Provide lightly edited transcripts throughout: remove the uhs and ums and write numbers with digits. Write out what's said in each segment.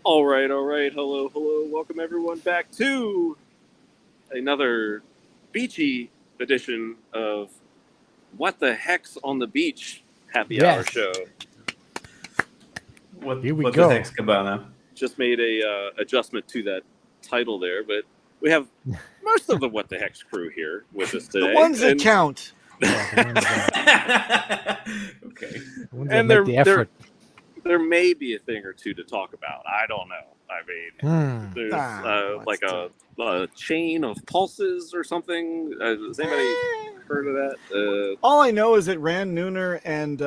All right. Hello. Welcome everyone back to another beachy edition of What the Heck's on the Beach Happy Hour Show. What Here we the go. heck's Cabana? Just made a adjustment to that title there, but we have most of the What the Heck's crew here with us today. The ones that count. Okay. And there may be a thing or two to talk about. I don't know. I mean, there's like a chain of pulses or something. Has anybody heard of that? All I know is that Rand Nooner and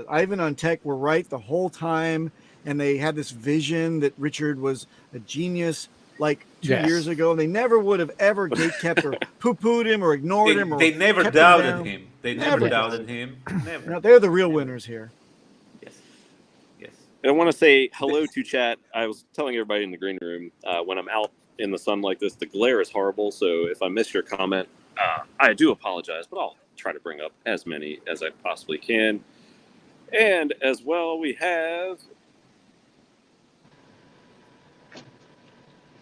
Ivan on Tech were right the whole time, and they had this vision that Richard was a genius like 2 years ago. And they never would have ever gatekept or poo-pooed him or ignored him. Or they never doubted him. They never doubted him. Never. No, they're the real winners here. I want to say hello to chat. I was telling everybody in the green room when I'm out in the sun like this, the glare is horrible. So if I miss your comment, I do apologize, but I'll try to bring up as many as I possibly can. And as well, we have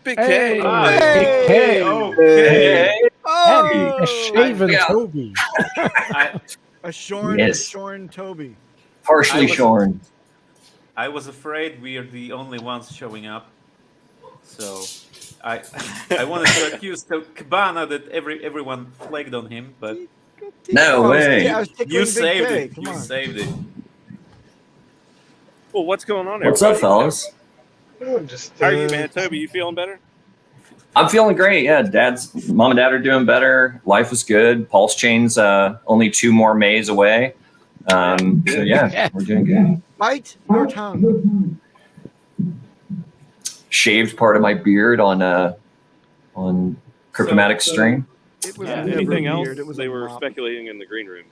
Big K. Big K. Okay. And a shaven Toby. A shorn Toby. Partially shorn. I was afraid we are the only ones showing up, so I wanted to accuse Cabana that everyone flagged on him, but no way. You saved it. You saved it. Well, what's going on? What's up, fellas? How are you, man? Toby, you feeling better? I'm feeling great. Yeah, mom and dad are doing better. Life is good. PulseChain's only 2 more Mays away. So yeah, we're doing good. Bite your tongue. Shaved part of my beard on Cryptomatic stream. It was anything else? It was they were speculating in the green room.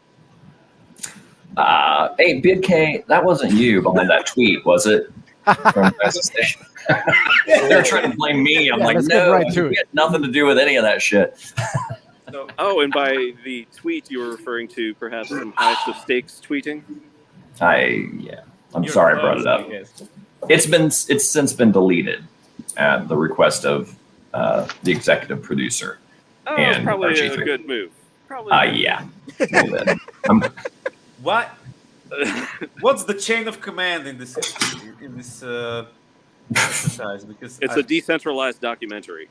Hey, Big K, that wasn't you behind that tweet, was it? From They're trying to blame me. I'm like, no, you had nothing to do with any of that shit. And by the tweet, you were referring to perhaps some highest of stakes tweeting? I'm sorry I brought it up. It's since been deleted at the request of the executive producer. And probably a good move. Yeah. What? What's the chain of command in this exercise? Because it's a decentralized documentary,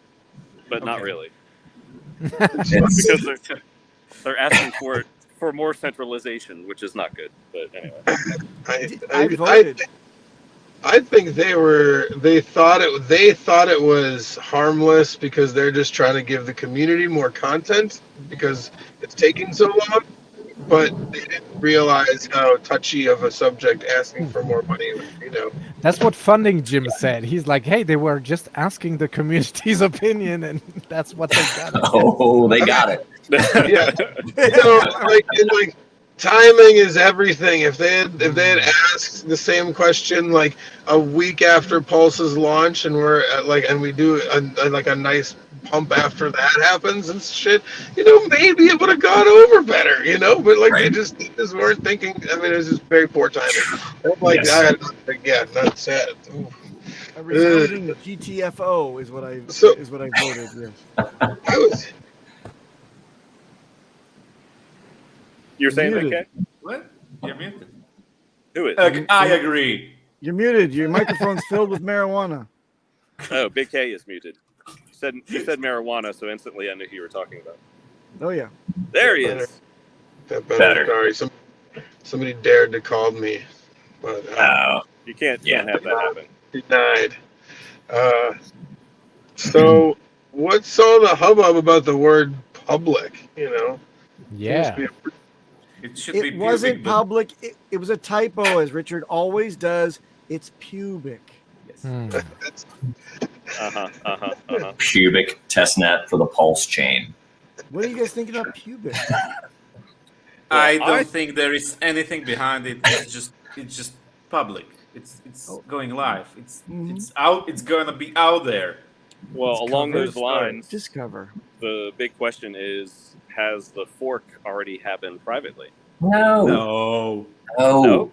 but not really. Because they're asking for more centralization, which is not good. But anyway, I think they thought it was harmless because they're just trying to give the community more content because it's taking so long. But they didn't realize how touchy of a subject asking for more money, That's what Funding Jim said. He's like, hey, they were just asking the community's opinion, and that's what they got. Oh, they got it. Yeah. So, timing is everything. If they had asked the same question like a week after Pulse's launch, and we do a nice pump after that happens and shit, maybe it would have gone over better, but they just weren't thinking. I mean, it was just very poor timing. That's sad. A resounding GTFO is what I voted. Yes. You're saying that, K? What? You're muted. Who is? I agree. You're muted. Your microphone's filled with marijuana. Oh, Big K is muted. You said marijuana, so instantly I knew who you were talking about. Oh yeah. There he is. Better. Sorry, somebody dared to call me, but you can't have that happen. Denied. So what's all the hubbub about the word public? Yeah. It wasn't public. It was a typo, as Richard always does. It's pubic. Yes. Pubic testnet for the PulseChain. What are you guys thinking about pubic? I don't think there is anything behind it. It's just public. It's going live. It's out. It's gonna be out there. Well, along those lines, discover. The big question is: has the fork already happened privately? No. Why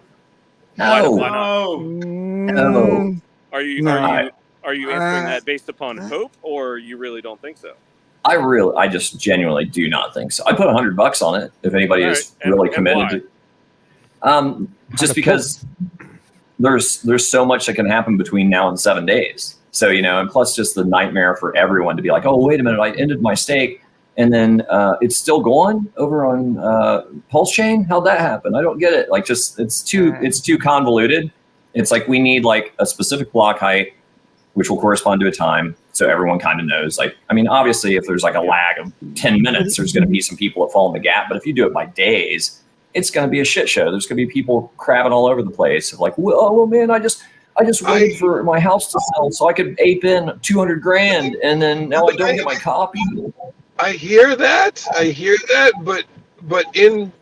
not? No. Are you No. are you answering that based upon hope, or you really don't think so? I just genuinely do not think so. I put $100 on it if anybody is really committed to. Just because there's so much that can happen between now and 7 days. So, and plus just the nightmare for everyone to be like, oh, wait a minute, I ended my stake and then it's still going over on PulseChain. How'd that happen? I don't get it. Like, just it's too convoluted. It's like we need like a specific block height, which will correspond to a time, so everyone kind of knows. Like, I mean, obviously, if there's like a lag of 10 minutes, there's going to be some people that fall in the gap. But if you do it by days, it's going to be a shit show. There's going to be people crabbing all over the place. Like, well, man, I just waited for my house to sell so I could ape in 200 grand, and then now I don't get my copy. I hear that, but in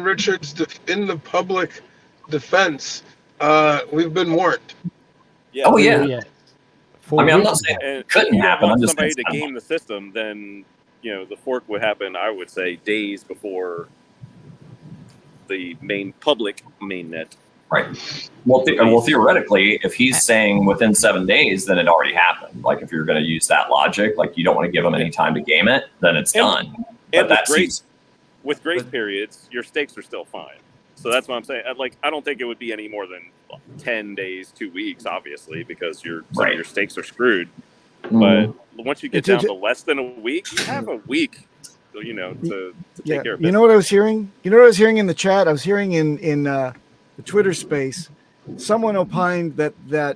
Richard's in the public defense, we've been warned. Yeah. Oh yeah. I mean, I'm not saying it couldn't happen. I'm just somebody to game the system, then the fork would happen. I would say days before the public mainnet. Right. Well, theoretically, if he's saying within 7 days, then it already happened. Like, if you're going to use that logic, like you don't want to give them any time to game it, then it's done. And with grace periods, your stakes are still fine. So that's what I'm saying. Like, I don't think it would be any more than 10 days, 2 weeks, obviously, because some of your stakes are screwed. But once you get down to less than a week, you have a week, to take care of it. You know what I was hearing? You know what I was hearing in the chat? I was hearing in the Twitter space, someone opined that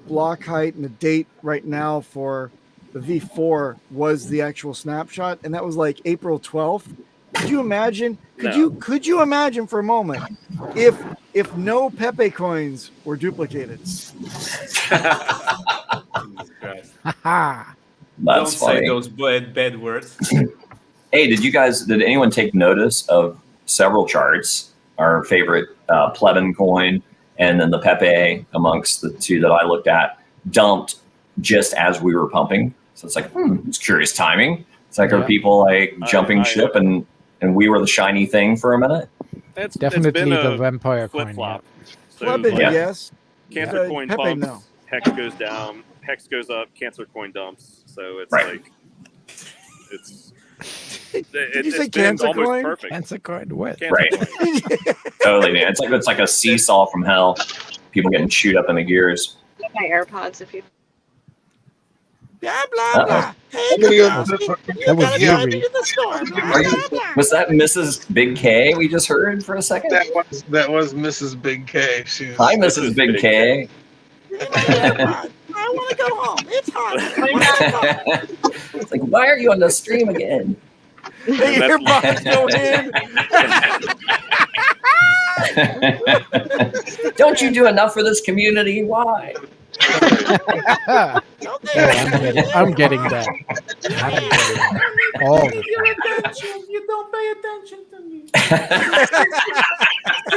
block height and the date right now for the V4 was the actual snapshot, and that was like April 12th. Could you imagine? Could you imagine for a moment if no Pepe coins were duplicated? That's Don't funny. say those bad words. Hey, did anyone take notice of several charts? Our favorite plebin coin and then the Pepe amongst the two that I looked at dumped just as we were pumping. So it's like, it's curious timing. It's like, are people like jumping ship and we were the shiny thing for a minute? It's Definitely been the vampire flip coin. flop. So Plebin, yes. Cancer coin Pepe, pumps, no. Hex goes down, Hex goes up, Cancer coin dumps. So it's like Did you say it's been Cancer almost coin? perfect. Cancer coin what? Right. Totally, man. It's like a seesaw from hell. People getting chewed up in the gears. My AirPods, if you. Blah blah blah. Hey, That was you Yuri. to the store. Was that Mrs. Big K we just heard for a second? That was Mrs. Big K. Hi, Mrs. Big K. I want to go home. It's hot. It's like, why are you on the stream again? Hey, AirPods go in. Don't you do enough for this community? Why? I'm getting that. All the You don't pay attention to me.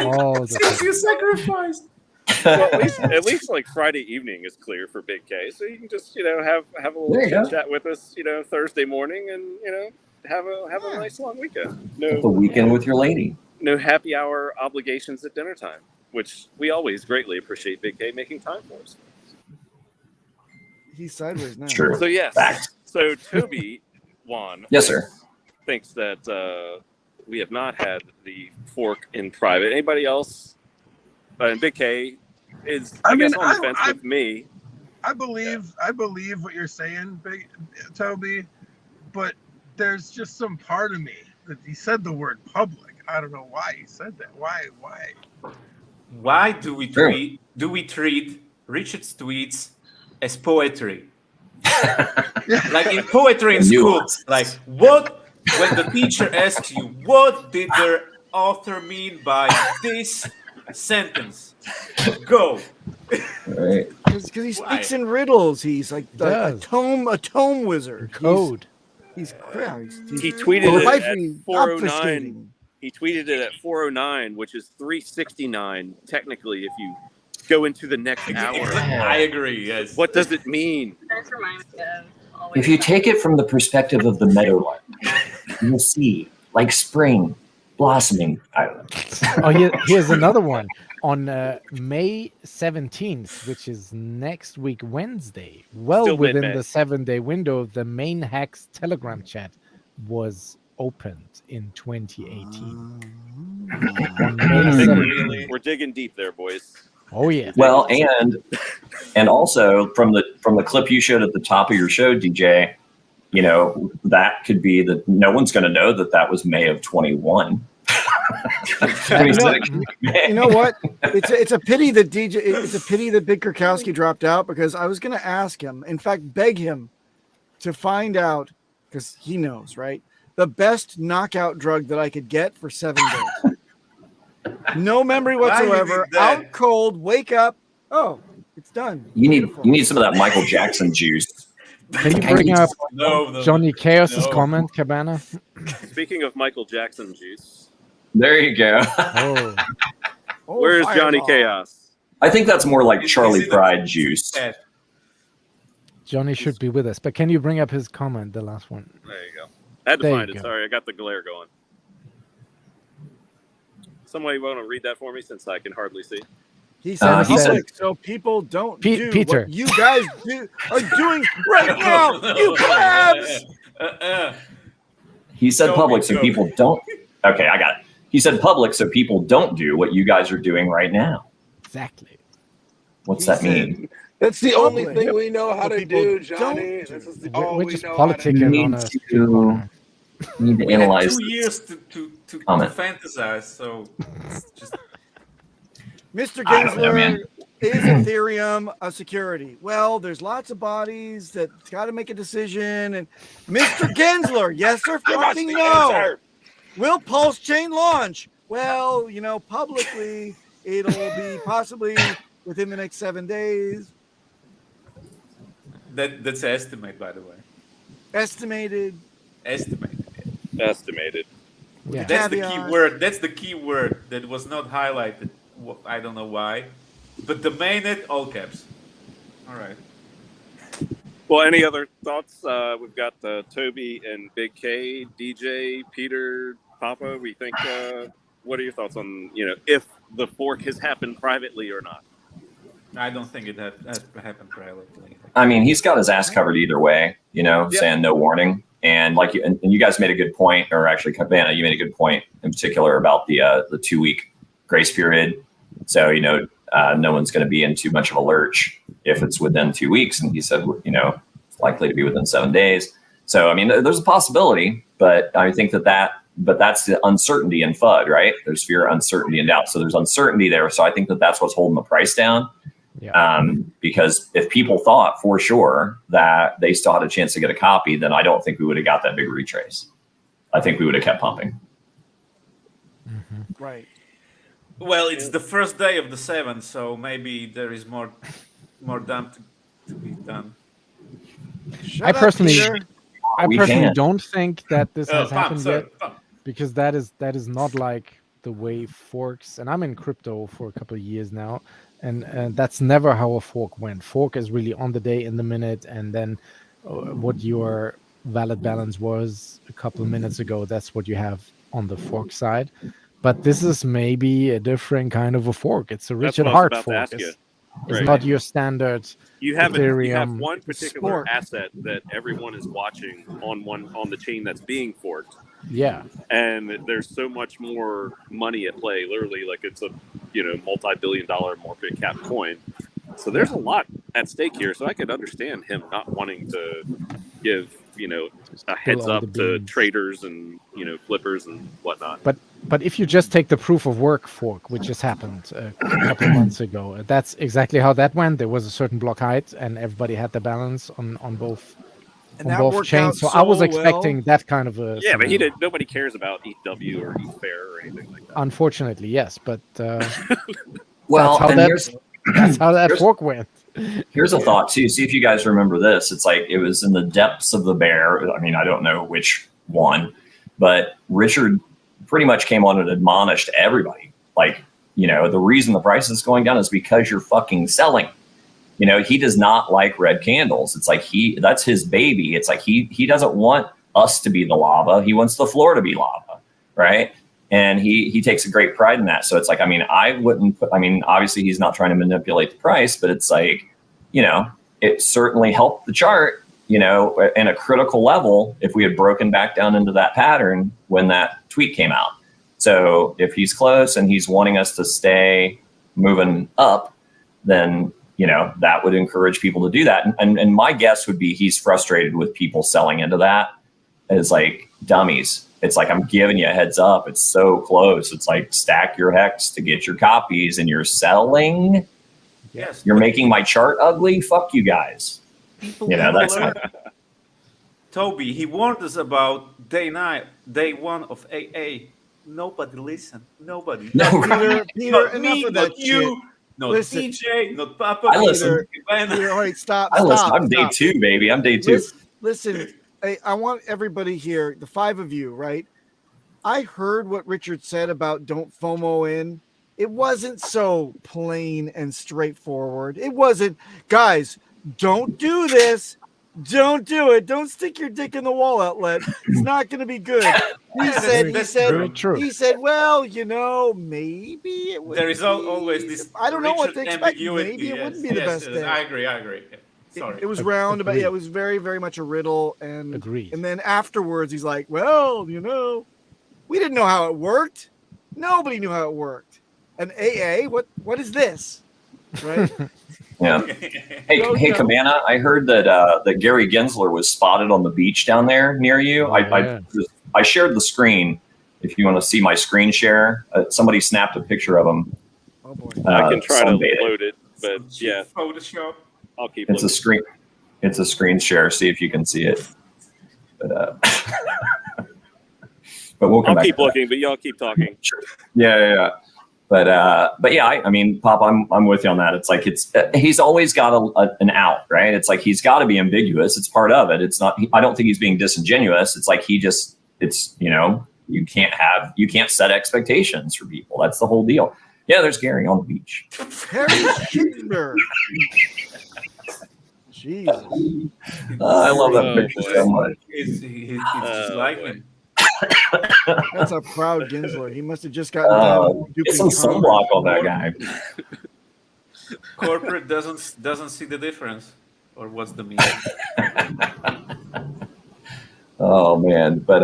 all the time. You sacrificed. Well, at least like Friday evening is clear for Big K, so you can just have a little There you go. chat with us, Thursday morning, and have a nice long weekend. The weekend with your lady. No happy hour obligations at dinner time, which we always greatly appreciate Big K making time for us. He's sideways now. True. So yes, Fact. so Toby Juan Yes, sir. thinks that we have not had the fork in private. Anybody else? And Big K is I guess on the fence with me. I believe what you're saying, Big Toby, but there's just some part of me that he said the word public. I don't know why he said that. Why do we treat Richard's tweets as poetry? Like in poetry in school, like what when the teacher asks you what did the author mean by this sentence? Go. Right. Because he speaks in riddles. He's like a tome wizard. Code. He tweeted it at 4:09. He tweeted it at 4:09, which is 3:69 technically if you go into the next hour. I agree. Yes. What does it mean? That's reminds me of always. If you take it from the perspective of the meadowlark, you'll see, like spring, blossoming. I don't know. Oh, here's another one. On May 17th, which is next week, Wednesday, Still within mid-May. the 7-day window, the main Hex Telegram chat was opened in 2018. On May I think 17th. we're digging deep there, boys. Oh, yeah. Well, and also from the clip you showed at the top of your show, DJ, you know, that could be that no one's going to know that was May of 21. You know what? It's a pity that it's a pity that Big Kurkowski dropped out, because I was going to ask him, in fact, beg him to find out, because he knows, right? The best knockout drug that I could get for 7 days. No memory whatsoever. Out cold. Wake up. Oh, it's done. You need some of that Michael Jackson juice. Can you bring up No, Johnny Chaos's comment, Cabana? Speaking of Michael Jackson juice, There you go. Oh, where's Johnny Fireball. Chaos? I think that's more like Is Charlie it Pride juice. Johnny should be with us, but can you bring up his comment, the last one? There you go. I had to There find you it. go. Sorry, I got the glare going. Somebody want to read that for me, since I can hardly see? He said, he public, so people don't do Peter. what you guys are doing right now. You plebs. He said Go, public so go. people don't. Okay, I got it. He said public so people don't do what you guys are doing right now. Exactly. What's He that said- mean? That's the only Public. thing we know how to People do, don't Johnny. do. This is the We're all we just know how to politicking do. need on a to- street corner. Need to We had analyze. 2 years to Comment. fantasize, so it's just Mr. I don't know, man. Gensler, is Ethereum a security? Well, there's lots of bodies that got to make a decision. And Mr. Gensler, yes or fucking no? Will PulseChain launch? Well, you know, publicly, it'll be possibly within the next 7 days. that's an estimate, by the way. Estimated. Estimated. Estimated. Yeah. That's the key Caveat. word. That's the key word that was not highlighted. I don't know why, but the mainnet all caps. All right. Well, any other thoughts? We've got Toby and Big K, DJ, Peter, Papa. We think. What are your thoughts on, you know, if the fork has happened privately or not? I don't think it has happened privately. I mean, he's got his ass covered either way, you know, Yeah. saying no warning. And like, and you guys made a good point, or actually, Cabana, you made a good point in particular about the 2-week grace period. So, you know, no one's going to be in too much of a lurch if it's within 2 weeks. And he said, you know, it's likely to be within 7 days. So, I mean, there's a possibility, but I think but that's the uncertainty in FUD, right? There's fear, uncertainty, and doubt. So there's uncertainty there. So I think that's what's holding the price down. Yeah. Because if people thought for sure that they still had a chance to get a copy, then I don't think we would have got that big retrace. I think we would have kept pumping. Mm-hmm. Right. Well, it's the first day of the 7, so maybe there is more dump to be done. Shut I up, personally Peter. We personally can. don't think that this has Pump, happened sorry, yet, pump. because that is not like the way forks. And I'm in crypto for a couple of years now, and that's never how a fork went. Fork is really on the day, in the minute, and then what your valid balance was a couple of minutes ago, that's what you have on the fork side. But this is maybe a different kind of a fork. It's a That's Richard what I was Hart about to fork. ask you. It's Right. not your standard. You have Ethereum one particular fork. asset that everyone is watching on the chain that's being forked, Yeah. and there's so much more money at play. Literally, like it's a multi-billion-dollar market cap coin. So there's a lot at stake here. So I could understand him not wanting to give a heads all up the to beans. traders and flippers and whatnot. But if you just take the proof of work fork, which just happened a couple of months ago, that's exactly how that went. There was a certain block height, and everybody had the balance on both And on that both worked chains. out So I was so expecting well. that kind of a. Yeah, but scenario. nobody cares about ETH or ETH or anything like that. Unfortunately, yes, but Well, how and that- that's how that here's- fork went. Here's a thought too. See if you guys remember this. It's like it was in the depths of the bear. I mean, I don't know which one, but Richard pretty much came on and admonished everybody. Like, the reason the price is going down is because you're fucking selling. He does not like red candles. It's like that's his baby. It's like he doesn't want us to be the lava. He wants the floor to be lava, right? And he takes a great pride in that. So it's like, I mean, obviously he's not trying to manipulate the price, but it's like, it certainly helped the chart, in a critical level if we had broken back down into that pattern when that tweet came out. So if he's close and he's wanting us to stay moving up, then, that would encourage people to do that. And my guess would be he's frustrated with people selling into that as like dummies. It's like, I'm giving you a heads up. It's so close. It's like, stack your hex to get your copies and you're selling. Yes. You're making my chart ugly. Fuck you guys. That's Toby, he warned us about day 1 of AA. Nobody listened. Nobody. No, Peter, enough of that you, shit. not Listen. DJ, not Papa. I listen. Peter, all right, stop. I listen. Stop, I'm day stop. 2, baby. I'm day 2. Listen, I want everybody here, the 5 of you, right? I heard what Richard said about don't FOMO in. It wasn't so plain and straightforward. It wasn't, guys, don't do this. Don't do it. Don't stick your dick in the wall outlet. It's not going to be good. He said, well, maybe it would. There is always this. I don't know what to expect. Ambiguity. Maybe it wouldn't be the best thing. I agree. Sorry. It was round, but it was very, very much a riddle. And Agreed. And then afterwards, he's like, well, we didn't know how it worked. Nobody knew how it worked. And AA, what is this? Right? Yeah. Hey, Cabana, I heard that Gary Gensler was spotted on the beach down there near you. I shared the screen. If you want to see my screen share, somebody snapped a picture of him. Oh boy. I can try to load it, but yeah, Photoshop. I'll keep. It's looking. It's a screen share. See if you can see it. But but we'll come back. I'll keep looking, but y'all keep talking. Sure. Yeah. But yeah, I mean, Pop, I'm with you on that. It's like he's always got an out, right? It's like he's got to be ambiguous. It's part of it. It's not. I don't think he's being disingenuous. It's like you can't set expectations for people. That's the whole deal. Yeah, there's Gary on the beach. Harry Schindler. Jesus. I love that picture so much. He's just like me. That's a proud Gensler. He must have just gotten done. Get some sunblock on that guy. Corporate doesn't see the difference, or what's the meaning? Oh man, but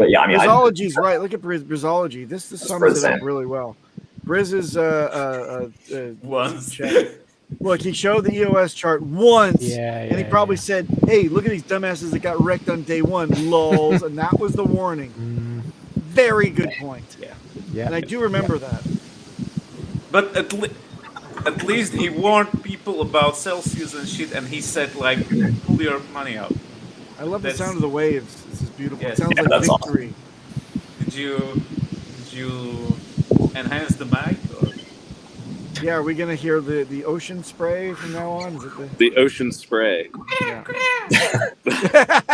yeah, I mean, Brizology's right. Look at Brizology. This sums it up really well. Briz is once. Look, he showed the EOS chart once, and he probably said, "Hey, look at these dumbasses that got wrecked on day 1, lols," and that was the warning. Very good point. Yeah. And I do remember that. But at least he warned people about Celsius and shit, and he said like, pull your money out. I love the sound of the waves. This is beautiful. Yes. It sounds like victory. Awesome. Did you enhance the mic? Or? Yeah, are we gonna hear the ocean spray from now on? Is it the ocean spray? Yeah.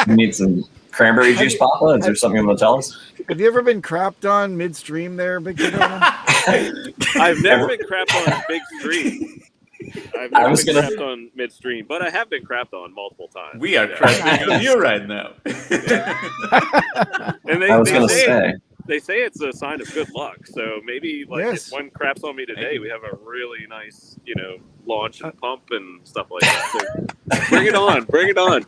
You need some cranberry juice, Papa? Is there something you want to tell us? Have you ever been crapped on midstream there, Big Cabana? I've never been crapped on big stream. I've never been crapped on midstream, but I have been crapped on multiple times. We are crapping on you right now. And they say it's a sign of good luck. So maybe if one craps on me today, we have a really nice, launch and pump and stuff like that. So bring it on.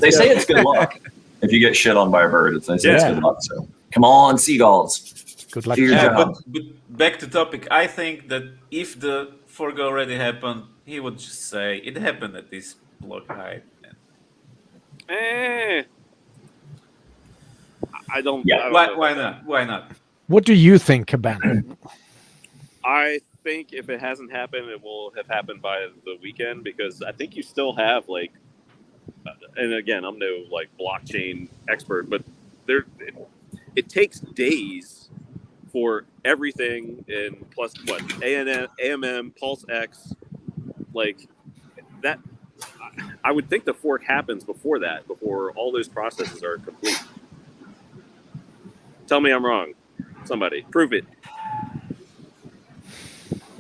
They say it's good luck. If you get shit on by a bird, they say it's good luck. So come on, seagulls. Good luck. Do your job. But back to topic. I think that if the forgo already happened, he would just say it happened at this block height. I don't. Yeah. I don't know Why about not? Why not? What do you think, Cabana? I think if it hasn't happened, it will have happened by the weekend because I think you still have and again, I'm no blockchain expert, but it takes days for everything in plus AMM, PulseX, that. I would think the fork happens before all those processes are complete. Tell me I'm wrong. Somebody prove it.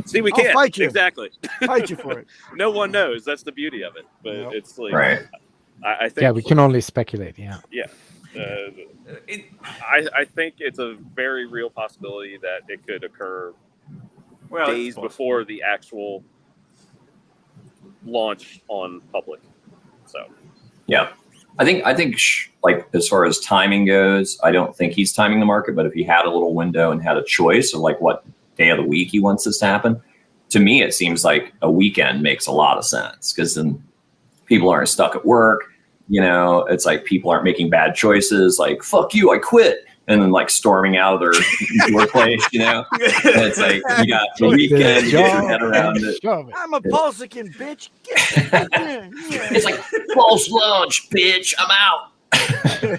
See, we can't. Fight you. Exactly. Fight you for it. No one knows. That's the beauty of it. But it's right. I think. Yeah, we can only speculate. Yeah. Yeah. I think it's a very real possibility that it could occur days before the actual launch on public. So, yeah, I think like as far as timing goes, I don't think he's timing the market. But if he had a little window and had a choice of like what day of the week he wants this to happen, to me it seems like a weekend makes a lot of sense because then people aren't stuck at work. You know, it's like people aren't making bad choices. Like, fuck you, I quit. And then like storming out of their workplace, you know? And it's like, you got the weekend, you get your head around it. I'm a PulseChain, bitch. It's like, Pulse launch, bitch, I'm out.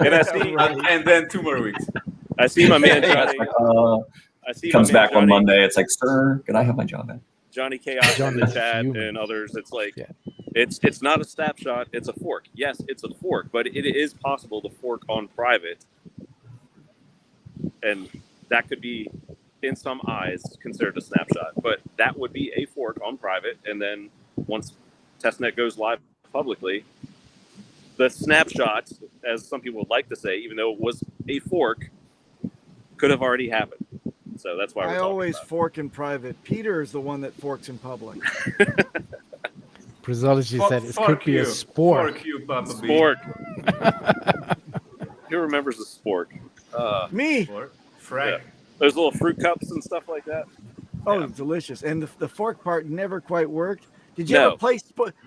And I see, and then 2 more weeks. I see my man Johnny. Comes back on Monday. It's like, sir, could I have my job back? Johnny Chaos in the chat and others. It's like, it's not a snapshot. It's a fork. Yes, it's a fork, but it is possible to fork on private. And that could be, in some eyes, considered a snapshot. But that would be a fork on private. And then once testnet goes live publicly, the snapshot, as some people would like to say, even though it was a fork, could have already happened. So that's why I always fork in private. Peter is the one that forks in public. Prisology said it could be a spork. Fork you, Papa B. Spork. Who remembers the spork? Me. Frank. Yeah. Those little fruit cups and stuff like that. Oh, delicious! And the fork part never quite worked. Did you ever play?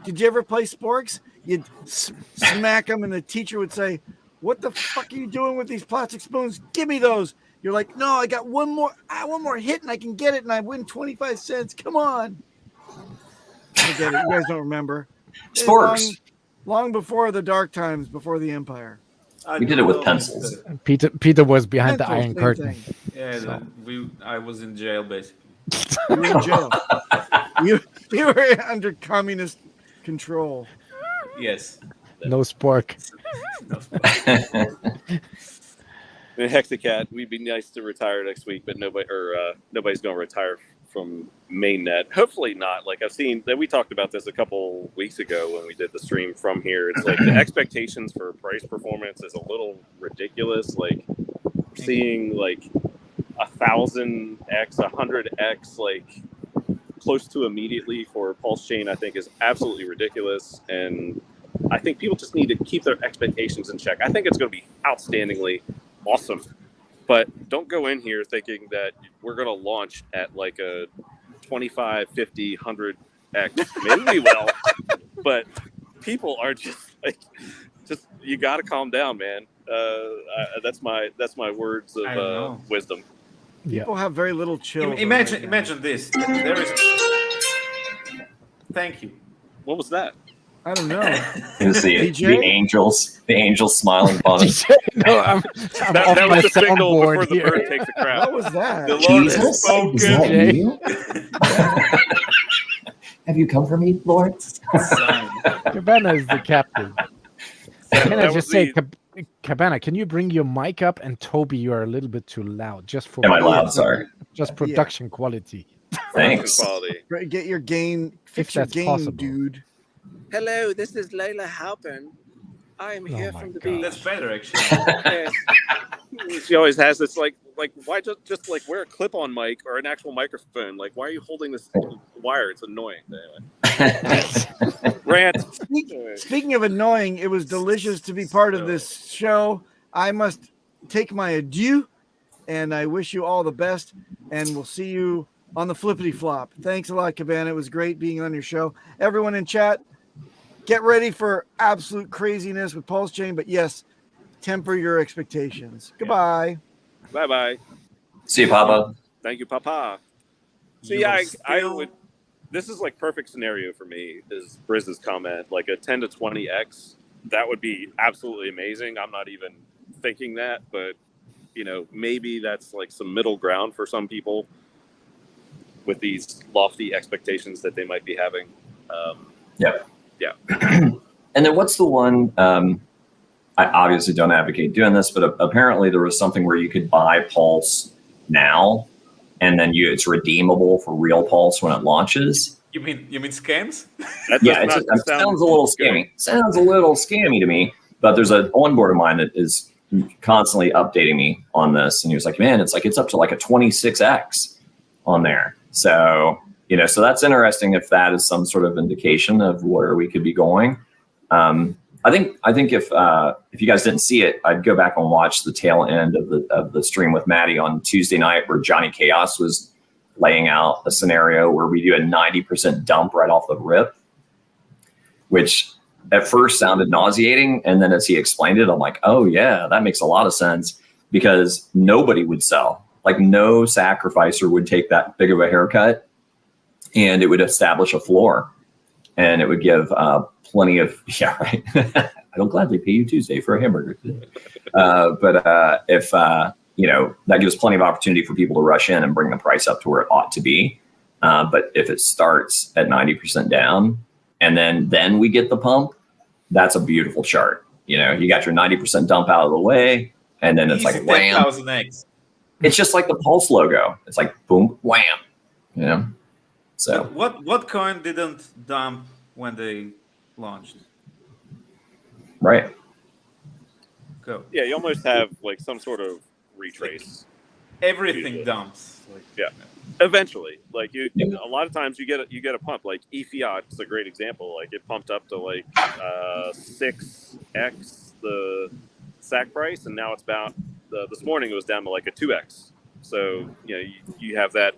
Did you ever play sporks? You'd smack them, and the teacher would say, "What the fuck are you doing with these plastic spoons? Give me those." You're like, "No, I got one more hit, and I can get it, and I win 25 cents. Come on." Forget it. You guys don't remember. Sporks. Long before the dark times, before the empire. We did it with pencils. Peter was behind the Iron Curtain. Yeah, So. I was in jail basically. You were in jail. you were under communist control. Yes. No spork. And Hexacat, we'd be nice to retire next week, but nobody's going to retire from mainnet. Hopefully not. Like I've seen that we talked about this a couple weeks ago when we did the stream from here. It's like the expectations for price performance is a little ridiculous. Like seeing like 1,000x, 100x, like close to immediately for PulseChain, I think is absolutely ridiculous. And I think people just need to keep their expectations in check. I think it's going to be outstandingly awesome. But don't go in here thinking that we're going to launch at like a 25, 50, 100x. Maybe we will. But people are just like, you got to calm down, man. That's my words of wisdom. People have very little chill. Imagine this. There is. Thank you. What was that? I don't know. The angels smiling upon us. No, I'm off that my was the signal before soundboard the here. bird takes a crap. What was that? The Lord has Jesus, spoken. is that you? Have you come for me, Lord? Cabana is the captain. Can I That just was say, Cabana, can you bring your mic up? And Toby, you are a little bit too loud. Just for Am I loud? Sorry. Just production quality. Thanks. Quality. Get your gain. Fix your that's gain, possible. dude. Hello, this is Layla Halpern. I am here my from the God. beach. That's better, actually. Yes. She always has this like why just like wear a clip-on mic or an actual microphone? Like why are you holding this wire? It's annoying. Anyway. Rant. Speaking of annoying, it was delicious to be part of this show. I must take my adieu, and I wish you all the best, and we'll see you on the flippity flop. Thanks a lot, Cabana. It was great being on your show. Everyone in chat, get ready for absolute craziness with PulseChain, but yes, temper your expectations. Goodbye. Bye-bye. See you, Papa. Thank you, Papa. See, I would. This is like perfect scenario for me. Is Briz's comment like a 10 to 20x? That would be absolutely amazing. I'm not even thinking that, but maybe that's like some middle ground for some people with these lofty expectations that they might be having. Yeah. And then what's the one? I obviously don't advocate doing this, but apparently there was something where you could buy Pulse now, and then it's redeemable for real Pulse when it launches. You mean scams? Yeah, it sounds a little scammy. Sounds a little scammy to me. But there's an onboard of mine that is constantly updating me on this, and he was like, man, it's up to like a 26x on there. So, so that's interesting if that is some sort of indication of where we could be going. I think if you guys didn't see it, I'd go back and watch the tail end of the stream with Maddie on Tuesday night, where Johnny Chaos was laying out a scenario where we do a 90% dump right off the rip, which at first sounded nauseating. And then as he explained it, I'm like, oh yeah, that makes a lot of sense, because nobody would sell. Like no sacrificer would take that big of a haircut, and it would establish a floor, and it would give plenty of, yeah, right. I'll gladly pay you Tuesday for a hamburger today. But if, that gives plenty of opportunity for people to rush in and bring the price up to where it ought to be. But if it starts at 90% down and then we get the pump, that's a beautiful chart. You got your 90% dump out of the way, and then it's like wham. It's just like the Pulse logo. It's like boom, wham. So what coin didn't dump when they launched? Right. Go. Yeah, you almost have like some sort of retrace. Everything usually dumps. Yeah. Eventually, like a lot of times you get a pump. Like E-Fiat is a great example. Like it pumped up to like 6x the SAC price, and now it's about this morning it was down to like a 2x. So you have that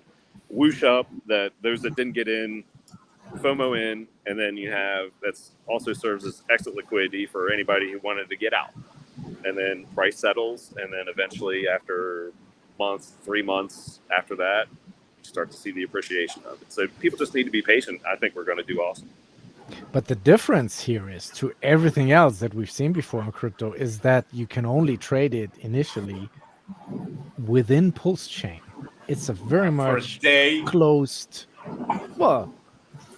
whoosh up, that those that didn't get in, FOMO in, and then you have that's also serves as exit liquidity for anybody who wanted to get out. And then price settles, and then eventually after 3 months after that, you start to see the appreciation of it. So people just need to be patient. I think we're going to do awesome. But the difference here is to everything else that we've seen before in crypto is that you can only trade it initially within PulseChain. It's a very much closed,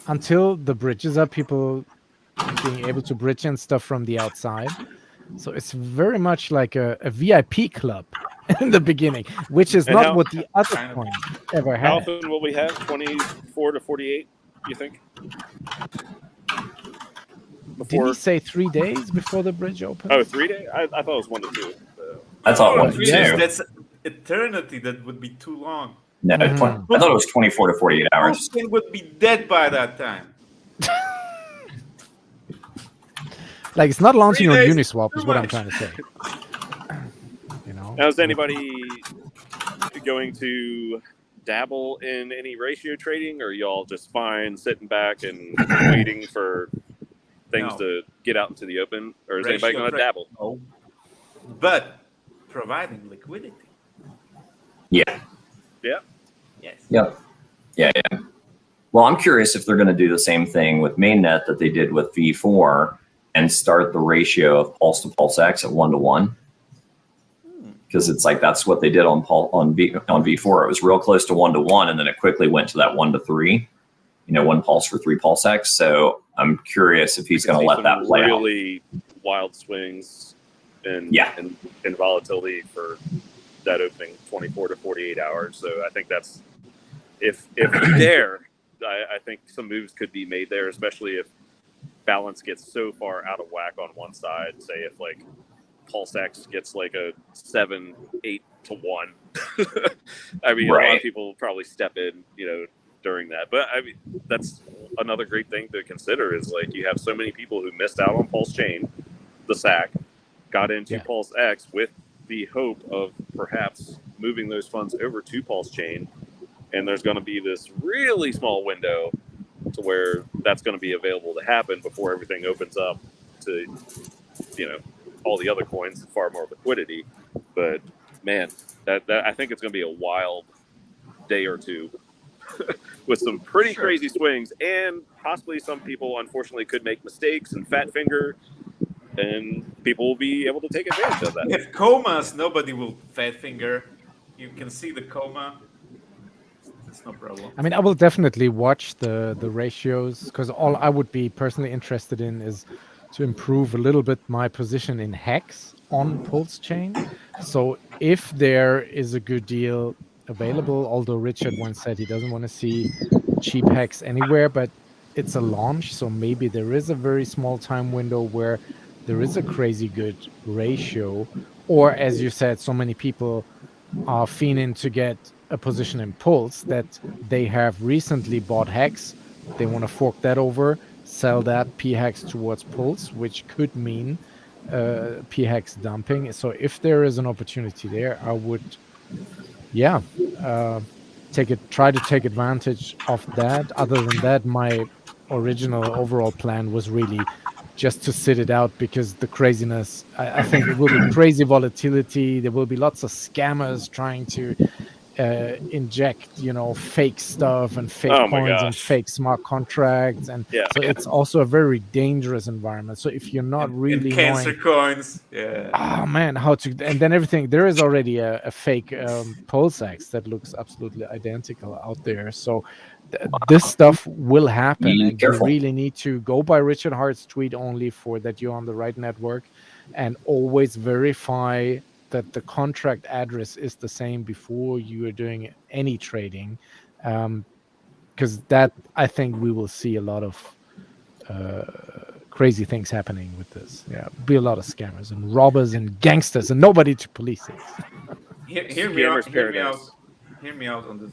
until the bridges are people being able to bridge and stuff from the outside. So it's very much like a VIP club in the beginning, which is not what the other coins ever had. How often will we have? 24 to 48, you think? Did he say 3 days before the bridge opened? Oh, 3 days? I thought it was 1 to 2. So. I thought 1 to 2. That's eternity. That would be too long. No, I thought it was 24 to 48 hours. It would be dead by that time. Like it's not launching on Uniswap is what I'm trying to say. Now, is anybody going to dabble in any ratio trading, or are y'all just fine sitting back and waiting for things to get out into the open, or is anybody going to dabble? No. But providing liquidity. Yeah. Yeah. Yes. Yep. Yeah. Well, I'm curious if they're going to do the same thing with mainnet that they did with V4 and start the ratio of Pulse to PulseX at 1-to-1. Because it's like that's what they did on V4. It was real close to 1-to-1, and then it quickly went to that 1-to-3. 1 Pulse for 3 PulseX. So I'm curious if he's going to let that play out. Really wild swings and volatility for that opening 24 to 48 hours. So I think that's if there, I think some moves could be made there, especially if balance gets so far out of whack on one side. Say if like PulseX gets like a 7-8 to 1. I mean, a lot of people will probably step in, during that. But I mean, that's another great thing to consider is like you have so many people who missed out on PulseChain, the SAC, got into PulseX with the hope of perhaps moving those funds over to PulseChain. And there's going to be this really small window to where that's going to be available to happen before everything opens up to, all the other coins and far more liquidity. But man, that I think it's going to be a wild day or two with some pretty crazy swings, and possibly some people unfortunately could make mistakes and fat finger, and people will be able to take advantage of that. If comas, nobody will fat finger. You can see the coma. It's no problem. I mean, I will definitely watch the ratios, because all I would be personally interested in is to improve a little bit my position in Hex on PulseChain. So if there is a good deal available, although Richard once said he doesn't want to see cheap Hex anywhere, but it's a launch, so maybe there is a very small time window where there is a crazy good ratio, or as you said, so many people are fiending to get a position in Pulse that they have recently bought Hex. They want to fork that over, sell that P-Hex towards Pulse, which could mean P-Hex dumping. So if there is an opportunity there, I would, try to take advantage of that. Other than that, my original overall plan was really just to sit it out, because the craziness, I think it will be crazy volatility. There will be lots of scammers trying to inject, fake stuff and fake Oh my coins and gosh. fake smart contracts, and Yeah. so it's also a very dangerous environment. So if you're not really and cancer knowing, coins. Yeah. oh man, how to, and then everything, there is already a fake PulseX that looks absolutely identical out there. So this stuff will happen, Be and careful. you really need to go by Richard Hart's tweet only for that you're on the right network, and always verify that the contract address is the same before you are doing any trading, because that, I think we will see a lot of crazy things happening with this. Yeah, be a lot of scammers and robbers and gangsters, and nobody to police it. Hear me out. Scammers paradise. Hear me out on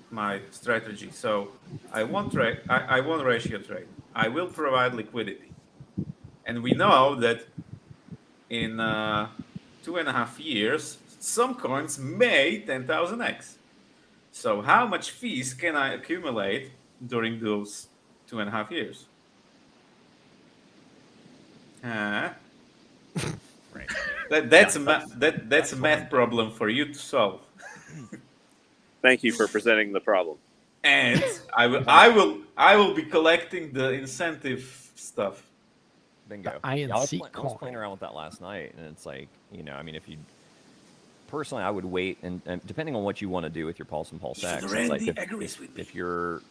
my strategy. So I won't trade. I won't ratio trade. I will provide liquidity, and we know that in 2.5 years, some coins may 10,000x. So how much fees can I accumulate during those 2.5 years? Right. That's a math problem for you to solve. Thank you for presenting the problem. And I will be collecting the incentive stuff. Bingo. I was playing around with that last night, and it's like, I mean, if you personally, I would wait, and depending on what you want to do with your Pulse and PulseX, it's like if you're,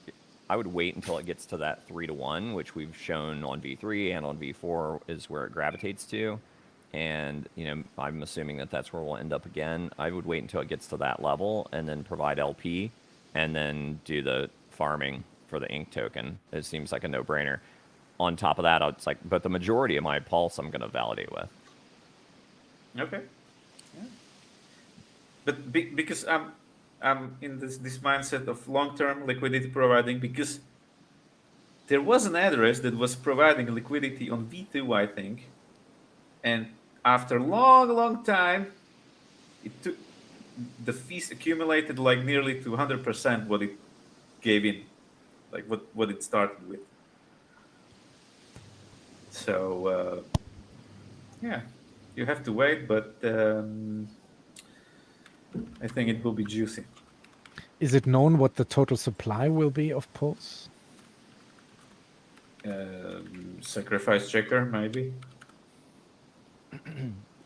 I would wait until it gets to that 3-to-1, which we've shown on V3 and on V4 is where it gravitates to. And, I'm assuming that that's where we'll end up again. I would wait until it gets to that level and then provide LP and then do the farming for the ink token. It seems like a no-brainer. On top of that, it's like, but the majority of my Pulse I'm going to validate with. Okay. Yeah. But because I'm in this mindset of long-term liquidity providing, because there was an address that was providing liquidity on V2, I think, and after long time, it took the fees accumulated like nearly to 100% what it gave in, like what it started with. So yeah, you have to wait, but I think it will be juicy. Is it known what the total supply will be of Pulse? Sacrifice checker, maybe.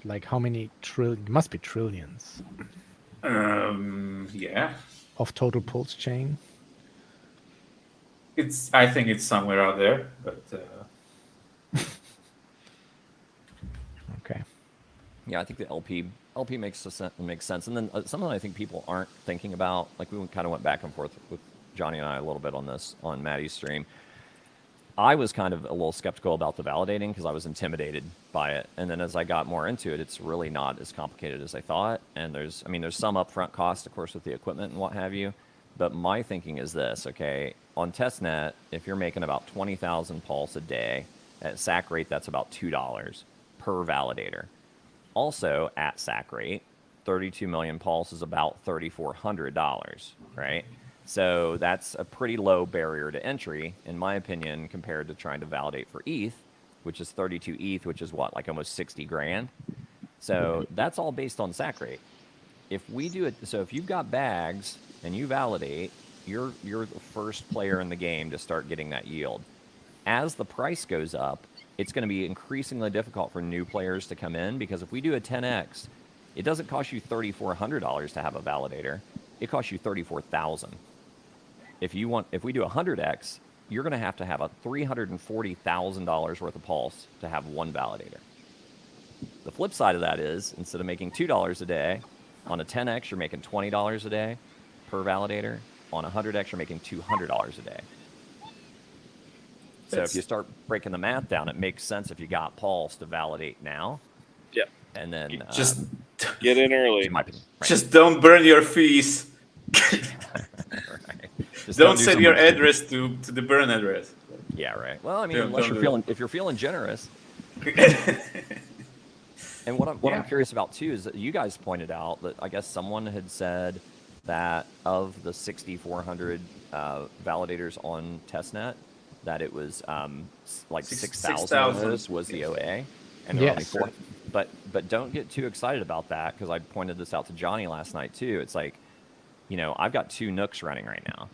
Like how many trillion? Must be trillions. Yeah. Of total PulseChain. I think it's somewhere out there, but. Okay. Yeah, I think the LP makes sense, and then something I think people aren't thinking about. Like we kind of went back and forth with Johnny and I a little bit on this on Maddie's stream. I was kind of a little skeptical about the validating because I was intimidated by it, and then as I got more into it, it's really not as complicated as I thought. And there's some upfront cost, of course, with the equipment and what have you. But my thinking is this: okay, on testnet, if you're making about 20,000 pulse a day at SAC rate, that's about $2 per validator. Also, at SAC rate, 32 million pulse is about $3,400, right? So that's a pretty low barrier to entry, in my opinion, compared to trying to validate for ETH, which is 32 ETH, which is what, like almost 60 grand. So that's all based on SAC rate. If we do it, so if you've got bags and you validate, you're the first player in the game to start getting that yield. As the price goes up, it's going to be increasingly difficult for new players to come in, because if we do a 10x, it doesn't cost you $3,400 to have a validator. It costs you $34,000. If we do 100x, you're going to have a $340,000 worth of pulse to have one validator. The flip side of that is, instead of making $2 a day, on a 10x, you're making $20 a day per validator. On a 100x, you're making $200 a day. So if you start breaking the math down, it makes sense if you got Pulse to validate now. Yeah. And then just get in early. right. Just don't burn your fees. Right. Just Don't do set so your much- address to the burn address. Yeah, right. Well, I mean, Yeah, unless don't you're do feeling, if you're feeling generous. And what I'm Yeah. curious about too is that you guys pointed out that I guess someone had said that of the 6,400 validators on testnet, that it was like 6,000 of those was the OA, and there were only Yes. 4. But don't get too excited about that, because I pointed this out to Johnny last night too. It's like, you know, I've got 2 Nooks running right now,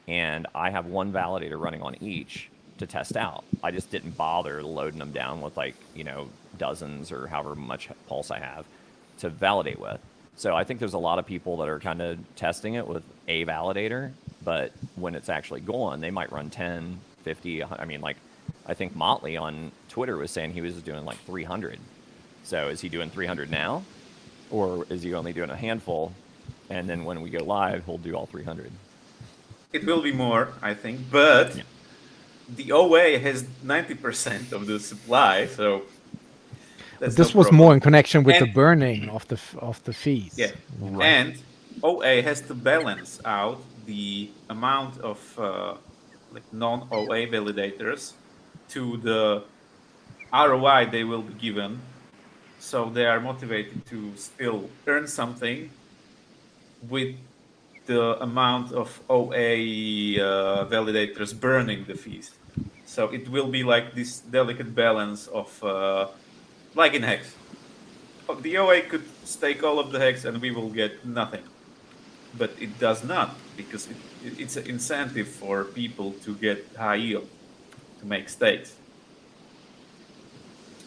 and I have 1 validator running on each to test out. I just didn't bother loading them down with, like, you know, dozens or however much Pulse I have to validate with. So I think there's a lot of people that are kind of testing it with a validator, but when it's actually going, they might run 10, 50. I mean, like, I think Motley on Twitter was saying he was doing like 300. So is he doing 300 now, or is he only doing a handful, and then when we go live, he'll do all 300? It will be more, I think, but the OA has 90% of the supply, so that's This no was problem. more in connection with the And- burning of the fees. Yeah, Right. and OA has to balance out the amount of like non-OA validators to the ROI they will be given, so they are motivated to still earn something with the amount of OA validators burning the fees. So it will be like this delicate balance of like in Hex. The OA could stake all of the Hex and we will get nothing. But it does not, because it's an incentive for people to get high yield, to make stakes.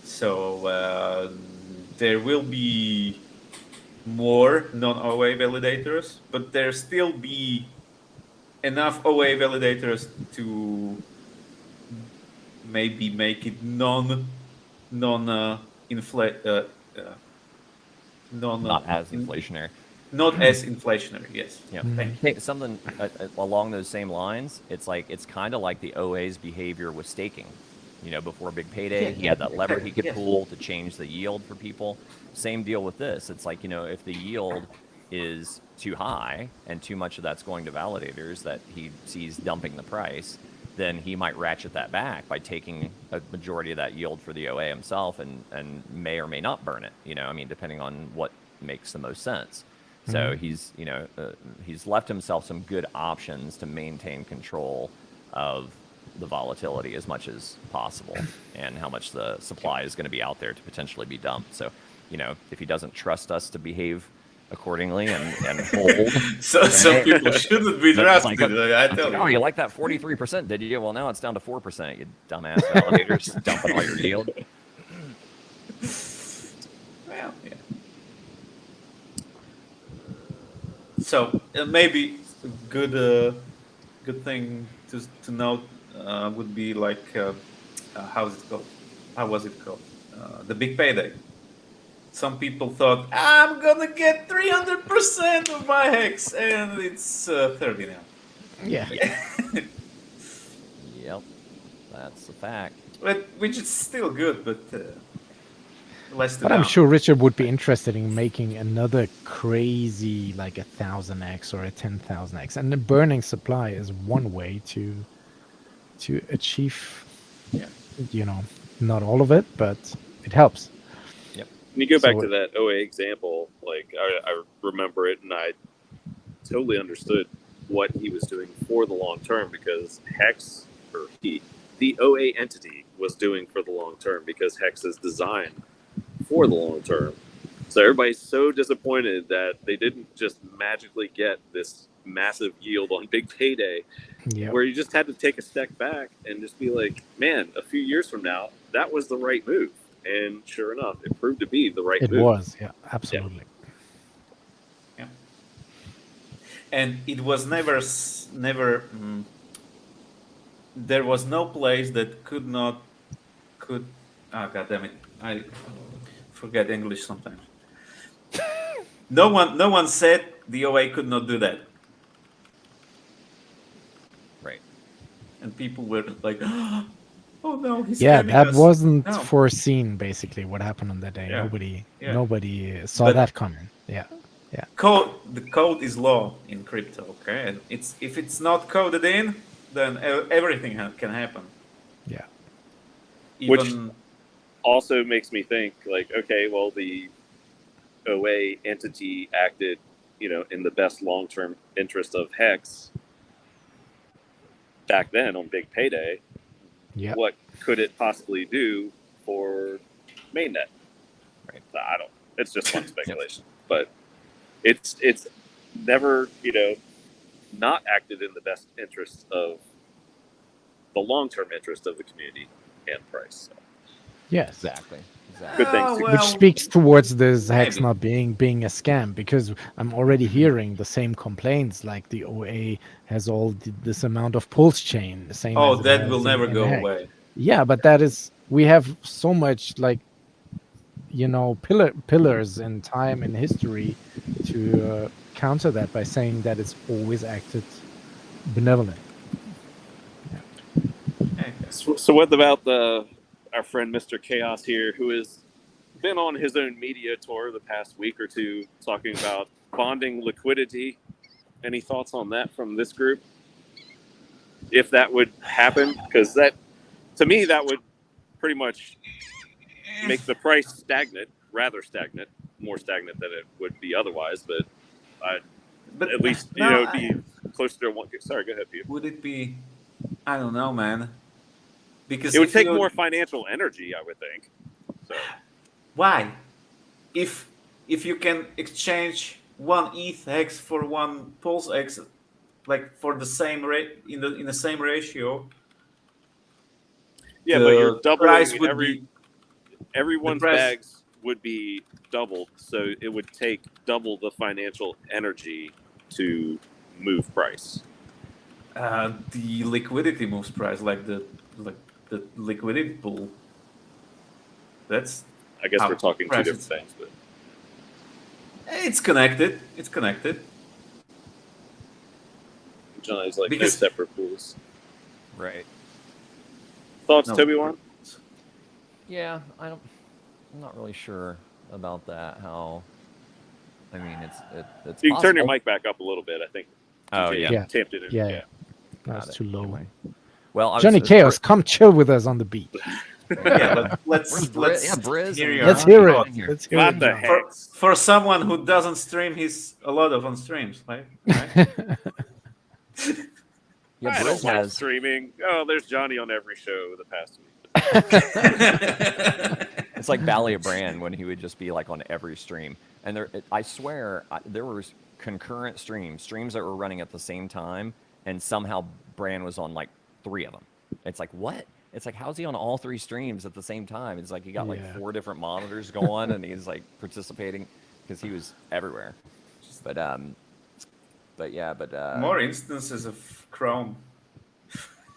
So there will be more non-OA validators, but there still be enough OA validators to maybe make it Not as inflationary. not as inflationary. Yes. Yeah. Thank you. Hey, something along those same lines. It's like, it's kind of like the OA's behavior with staking. You know, before big payday, he had that lever he could Yes. pull to change the yield for people. Same deal with this. It's like, you know, if the yield is too high and too much of that's going to validators that he sees dumping the price, then he might ratchet that back by taking a majority of that yield for the OA himself, and may or may not burn it. You know, I mean, depending on what makes the most sense. So he's, you know, he's left himself some good options to maintain control of the volatility as much as possible, and how much the supply is going to be out there to potentially be dumped. So, you know, if he doesn't trust us to behave accordingly and hold. So some people shouldn't be That's drafted. I tell oh, you. you like that 43%, did you? Well, now it's down to 4%, you dumbass validators, dumping all your yield. Well, yeah. So maybe a good thing to note would be like how's it called? How was it called? The big payday. Some people thought I'm gonna get 300% of my Hex, and it's 30 now. Yeah. Yep, that's a fact. But which is still good, but less than. But I'm sure Richard would be interested in making another crazy, like 1,000x or a 10,000x, and the burning supply is one way to achieve. Yeah. You know, not all of it, but it helps. When you go back So- to that OA example, like I remember it, and I totally understood what he was doing for the long term, because Hex, or the OA entity, was doing for the long term, because Hex is designed for the long term. So everybody's so disappointed that they didn't just magically get this massive yield on big payday, Yeah. where you just had to take a step back and just be like, man, a few years from now, that was the right move. And sure enough, it proved to be the right It move. was, yeah, absolutely. Yeah. And it was never. There was no place that could. Ah, God damn it! I forget English sometimes. No one said the OA could not do that. Right. And people were like, Oh no, he's Yeah, scamming that us. wasn't No. foreseen. Basically, what happened on that day, Yeah. nobody saw But- that coming. Yeah, The code is law in crypto. Okay, and if it's not coded in, then everything can happen. yeah, Even Also makes me think, like, okay, well, the OA entity acted, in the best long-term interest of Hex back then on Big Payday. yeah. What could it possibly do for mainnet? Right. I don't. It's just fun speculation, but it's never, not acted in the best interest of the long-term interest of the community and price. So, Yes, Exactly. good things. which speaks towards this Hex maybe. not being a scam, because I'm already hearing the same complaints, like the OA has this amount of PulseChain, the same. Oh, as it that has will never in go Hex. away. Yeah, but we have so much, like, pillars in time and history to counter that by saying that it's always acted benevolent. So what about our friend Mr. Chaos here, who has been on his own media tour the past week or two, talking about bonding liquidity? Any thoughts on that from this group? If that would happen, because to me, that would pretty much make the price stagnant, rather stagnant, more stagnant than it would be otherwise. But at least it'd be closer to one. Sorry, go ahead, Peter. Would it be? I don't know, man. Because It would take more financial energy, I would think. So why? If you can exchange one E-Hex for one PulseX, like for the same rate in the same ratio. Yeah, but you're doubling price would everyone's bags would be doubled, so it would take double the financial energy to move price. The liquidity moves price, like the liquidity pool. That's. I guess we're talking two different things, but it's connected. It's connected. Johnny's like no separate pools. Right. Thoughts, Toby Warren? Yeah, I'm not really sure about that. How? I mean, it's. You can turn your mic back up a little bit. I think. Oh yeah. Tamped it in. Yeah. That's too low. Anyway. Well, Johnny Chaos, come chill with us on the beat. Yeah, let's Briz. Let's hear it. Let's hear What it. the heck? For someone who doesn't stream, he's a lot of on streams, right? Yeah, I Briz don't like has streaming. Oh, there's Johnny on every show the past week. It's like Bally Brand when he would just be like on every stream, and I swear there were concurrent streams that were running at the same time, and somehow Brand was on like 3 of them. It's like, what? It's like, how's he on all 3 streams at the same time? It's like he got like 4 different monitors going, and he's like participating because he was everywhere. But more instances of Chrome.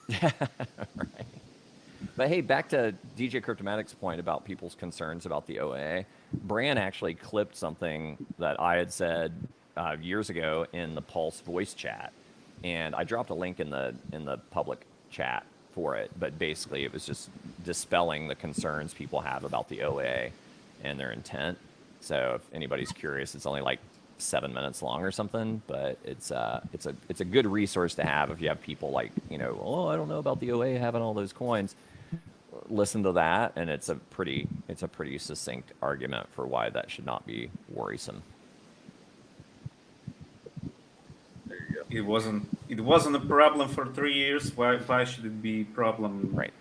Right. But hey, back to DJ Cryptomatic's point about people's concerns about the OA. Bran actually clipped something that I had said years ago in the Pulse voice chat, and I dropped a link in the public chat for it. But basically, it was just dispelling the concerns people have about the OA and their intent. So if anybody's curious, it's only like 7 minutes long or something, but it's a good resource to have if you have people like, oh, I don't know about the OA having all those coins. Listen to that, and it's a pretty succinct argument for why that should not be worrisome. There you go. It wasn't a problem for 3 years. Why should it be a problem? Right.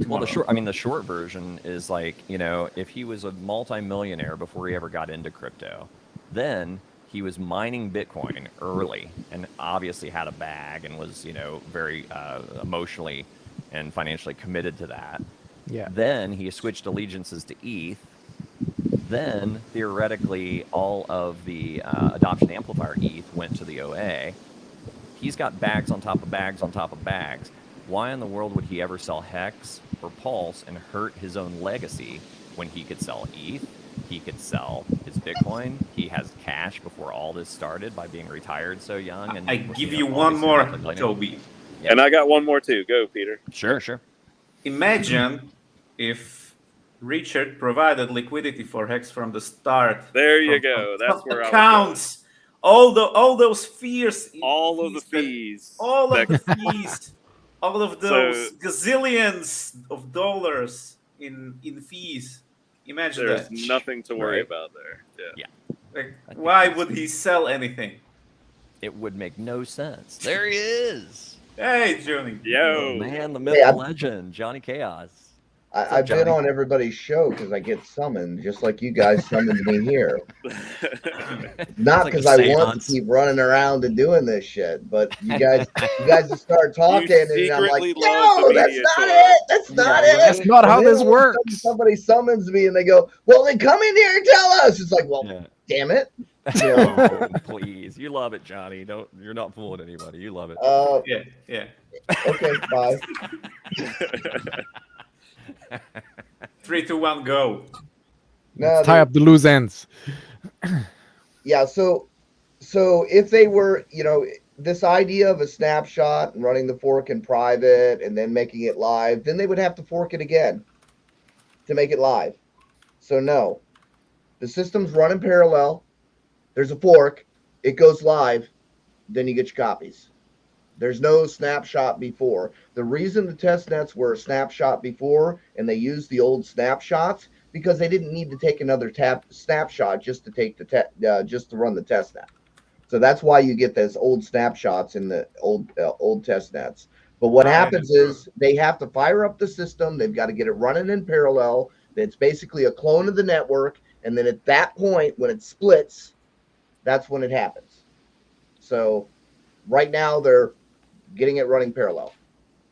Tomorrow? Well, the short version is like, if he was a multimillionaire before he ever got into crypto, then he was mining Bitcoin early and obviously had a bag and was, very emotionally and financially committed to that. Yeah. Then he switched allegiances to ETH. Then theoretically, all of the adoption amplifier ETH went to the OA. He's got bags on top of bags on top of bags. Why in the world would he ever sell Hex or Pulse and hurt his own legacy when he could sell ETH? He could sell his Bitcoin. He has cash before all this started by being retired so young. And I give you one more, Toby. Yeah. And I got one more too. Go, Peter. Sure. imagine if Richard provided liquidity for Hex from the start. There you from go. That's some where accounts, all those fears, all of the fees. all of the fees, all of So- those gazillions of dollars in fees. Imagine There's that. nothing to worry Right? about there. Yeah. Like, why would he sell anything? It would make no sense. There he is. Hey, Johnny. Yo. Man, the myth, Hey, the legend, Johnny Chaos. I've been Johnny? on everybody's show because I get summoned, just like you guys summoned me here. Not like because a I want seance. to keep running around and doing this shit, but you guys just start talking, and I'm like, secretly love no, the that's media not tour." it. That's not it. That's not how And then this all of a sudden works. Somebody summons me, and they go, "Well, then come in here and tell us." It's like, well, Yeah. damn it. Oh, please. You love it, Johnny. You're not fooling anybody. You love it. Yeah. Okay, bye. 3, 2, 1, go. No, Let's tie up the loose ends. yeah. So if they were, this idea of a snapshot and running the fork in private and then making it live, then they would have to fork it again to make it live. So no, the system's run in parallel. There's a fork, it goes live, then you get your copies. There's no snapshot before. The reason the test nets were a snapshot before and they used the old snapshots because they didn't need to take another snapshot just to take just to run the test net. So that's why you get those old snapshots in the old test nets. But what happens is they have to fire up the system. They've got to get it running in parallel. It's basically a clone of the network. And then at that point, when it splits, that's when it happens. So right now they're getting it running parallel.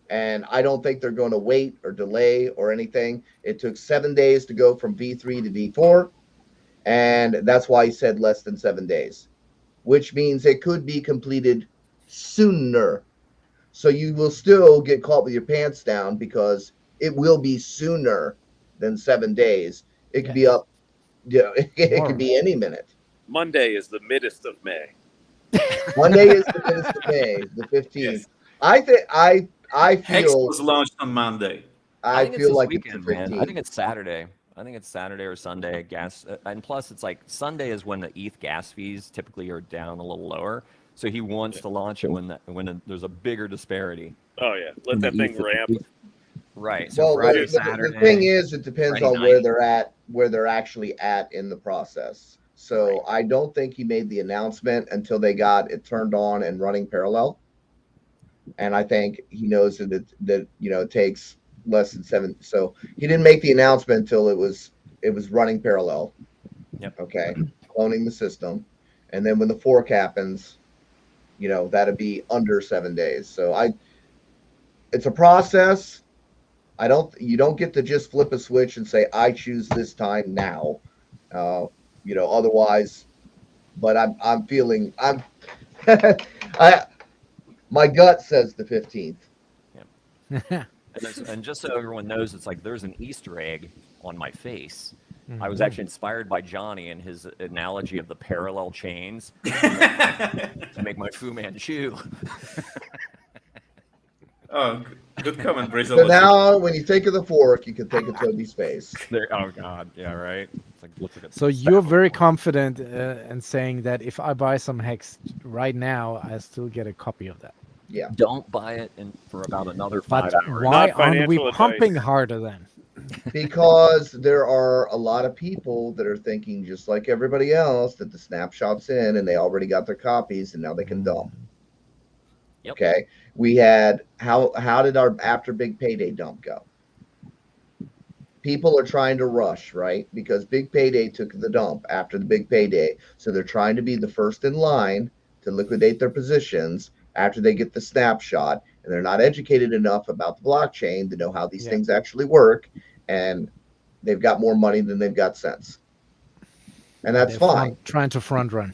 And I don't think they're going to wait or delay or anything. It took 7 days to go from V3 to V4. And that's why he said less than 7 days, which means it could be completed sooner. So you will still get caught with your pants down because it will be sooner than 7 days. It could be up, it could be any minute. Monday is the middest of May. Monday is the 5th of May, the 15th. Yes. I think I Hex feel was launched on Monday. I think feel this like weekend, it's the 15th. man. I think it's Saturday. I think it's Saturday or Sunday gas, and plus it's like Sunday is when the ETH gas fees typically are down a little lower. So he wants to launch it when there's a bigger disparity. Oh yeah, let that thing ramp. Right. So Well, Friday, the Saturday. thing is, it depends Friday on where night. they're at, where they're actually at in the process. So I don't think he made the announcement until they got it turned on and running parallel. And I think he knows that it takes less than 7. So he didn't make the announcement until it was running parallel. Yep. Okay, cloning the system, and then when the fork happens, that'd be under 7 days. So it's a process. You don't get to just flip a switch and say I choose this time now. Otherwise, but I'm feeling my gut says the 15th. And just so everyone knows, it's like there's an Easter egg on my face. Mm-hmm. I was actually inspired by Johnny and his analogy of the parallel chains to make my Fu Manchu. Oh, good comment, Brazil. So now, when you think of the fork, you can think of Toby's face. Oh God, yeah, right. It's like, looks like a So you're very confident in saying that if I buy some Hex right now, I still get a copy of that. Yeah. Don't buy it for about another 5 But hours. why Not aren't we financial advice. pumping harder then? Because there are a lot of people that are thinking just like everybody else that the snapshot's in and they already got their copies and now they can dump. Yep. Okay. We had how did our after big payday dump go? People are trying to rush, right? Because big payday took the dump after the big payday. So they're trying to be the first in line to liquidate their positions after they get the snapshot, and they're not educated enough about the blockchain to know how these things actually work, and they've got more money than they've got sense. And that's fine. Trying to front run.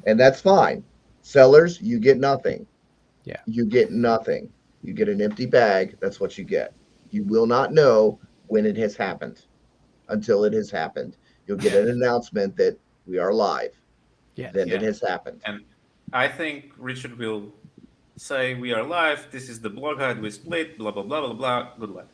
And that's fine. Sellers, you get nothing. Yeah. You get nothing. You get an empty bag. That's what you get. You will not know when it has happened until it has happened. You'll get an announcement that we are live. Yeah. Then it has happened. And I think Richard will say we are live. This is the block height we split. Blah blah blah blah blah. Good luck.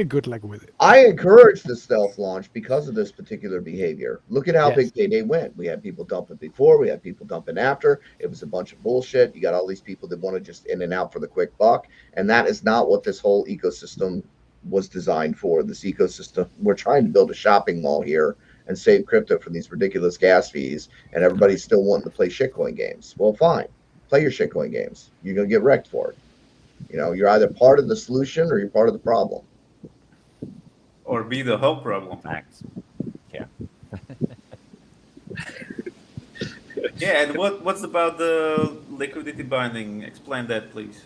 Good luck with it. I encourage the stealth launch because of this particular behavior. Look at how Yes. big payday went. We had people dumping before, we had people dumping after. It was a bunch of bullshit. You got all these people that want to just in and out for the quick buck. And that is not what this whole ecosystem was designed for. This ecosystem, we're trying to build a shopping mall here and save crypto from these ridiculous gas fees. And everybody's still wanting to play shitcoin games. Well, fine. Play your shitcoin games. You're going to get wrecked for it. You know, you're either part of the solution or you're part of the problem. Or be the whole problem. Facts. Yeah. Yeah, and what's about the liquidity binding? Explain that, please.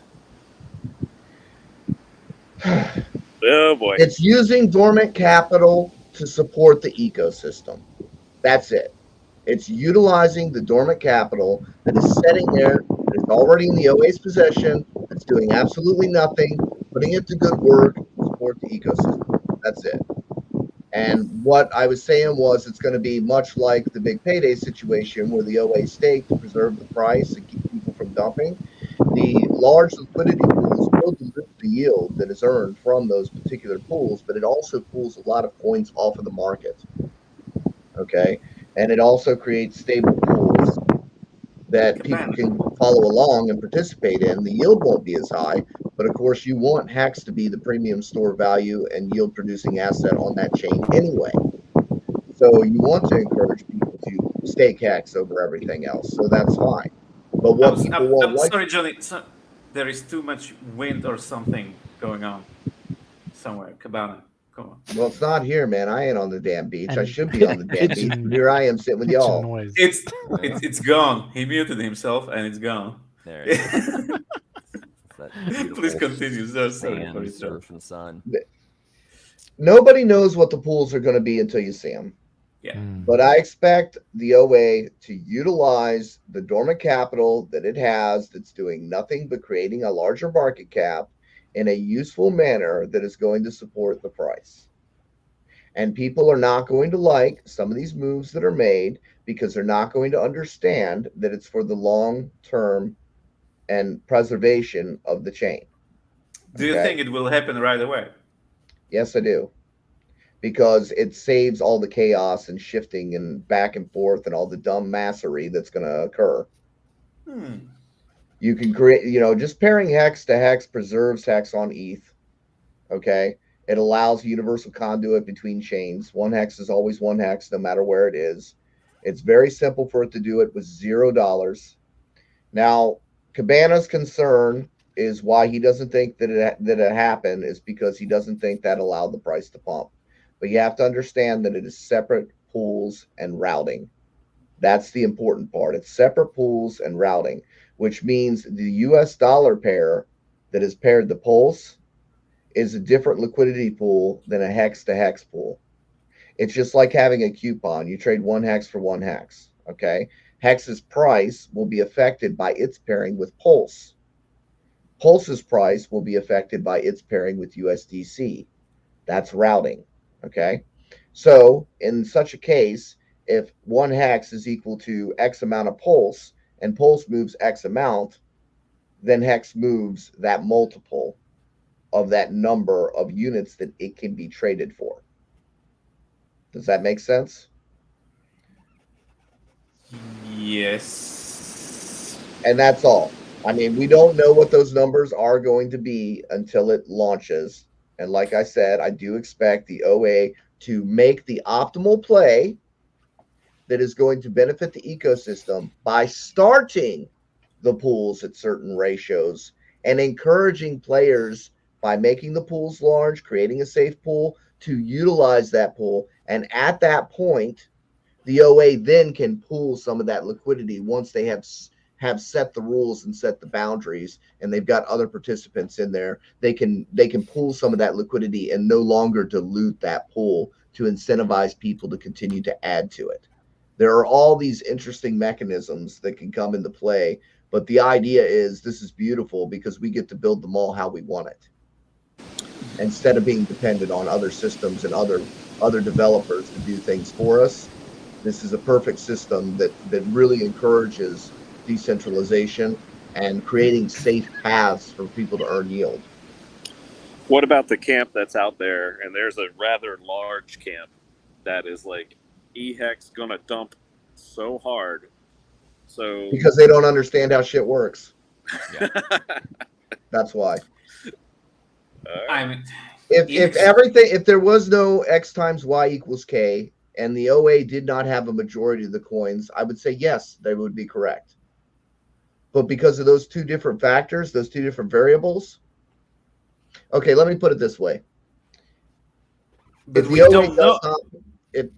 Oh boy. It's using dormant capital to support the ecosystem. That's it. It's utilizing the dormant capital that is sitting there, that is already in the OA's possession, that's doing absolutely nothing, putting it to good work to support the ecosystem. That's it. And what I was saying was it's going to be much like the big payday situation where the OA staked to preserve the price and keep people from dumping. The large liquidity pools will dilute the yield that is earned from those particular pools, but it also pulls a lot of coins off of the market. Okay. And it also creates stable pools that people can follow along and participate in. The yield won't be as high, but of course you want HEX to be the premium store value and yield producing asset on that chain anyway. So you want to encourage people to stake HEX over everything else. So that's fine. But what people won't I'm like. sorry, Johnny. There is too much wind or something going on somewhere. Cabana, come on. Well, it's not here, man. I ain't on the damn beach. I And should be on the damn beach. Here I am sitting with y'all. Noise. It's gone. He muted himself and it's gone. There it is. Please continue. So sorry Sand, for it. surf, and sun. Nobody knows what the pools are going to be until you see them. Yeah. But I expect the OA to utilize the dormant capital that it has that's doing nothing but creating a larger market cap in a useful manner that is going to support the price. And people are not going to like some of these moves that are made because they're not going to understand that it's for the long term and preservation of the chain. Do you think it will happen right away? Yes, I do. Because it saves all the chaos and shifting and back and forth and all the dumb massery that's going to occur. You can create, just pairing HEX to HEX preserves HEX on ETH. Okay. It allows universal conduit between chains. One HEX is always one HEX, no matter where it is. It's very simple for it to do it with $0. Now, Cabana's concern is why he doesn't think that it happened is because he doesn't think that allowed the price to pump. But you have to understand that it is separate pools and routing. That's the important part. It's separate pools and routing, which means the US dollar pair that is paired to Pulse is a different liquidity pool than a HEX to HEX pool. It's just like having a coupon. You trade one HEX for one HEX. Okay. HEX's price will be affected by its pairing with Pulse. Pulse's price will be affected by its pairing with USDC. That's routing. Okay. So in such a case, if one HEX is equal to X amount of Pulse and Pulse moves X amount, then HEX moves that multiple of that number of units that it can be traded for. Does that make sense? Yes. And that's all. I mean, we don't know what those numbers are going to be until it launches. And like I said, I do expect the OA to make the optimal play that is going to benefit the ecosystem by starting the pools at certain ratios and encouraging players by making the pools large, creating a safe pool to utilize that pool. And at that point, the OA then can pool some of that liquidity once they have set the rules and set the boundaries, and they've got other participants in there. They can pool some of that liquidity and no longer dilute that pool to incentivize people to continue to add to it. There are all these interesting mechanisms that can come into play, but the idea is this is beautiful because we get to build the mall how we want it, instead of being dependent on other systems and other developers to do things for us. This is a perfect system that really encourages decentralization and creating safe paths for people to earn yield. What about the camp that's out there? And there's a rather large camp that is like, E-Hex gonna dump so hard. So Because they don't understand how shit works. Yeah. That's why. I mean, If there was no X times Y equals K, and the OA did not have a majority of the coins, I would say yes, they would be correct. But because of those two different factors, those two different variables, okay, let me put it this way. but If we the OA don't know. does not,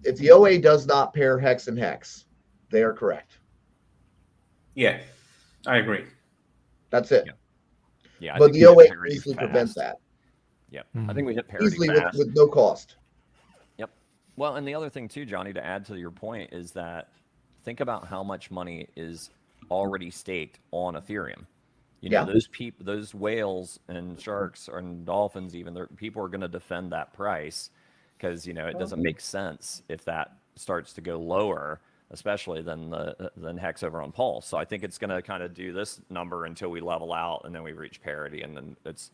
if the OA does not pair hex and hex, they are correct. Yeah, I agree. That's it. Yeah, I But think the we hit OA parity easily fast. prevents that. Yep. I think we hit parity Easily fast. with no cost. Yep. Well, and the other thing too, Johnny, to add to your point is that think about how much money is already staked on Ethereum. You know, those whales and sharks and dolphins, even people are going to defend that price because you know it doesn't make sense if that starts to go lower, especially than Hex over on Pulse. So I think it's going to kind of do this number until we level out and then we reach parity, and then it's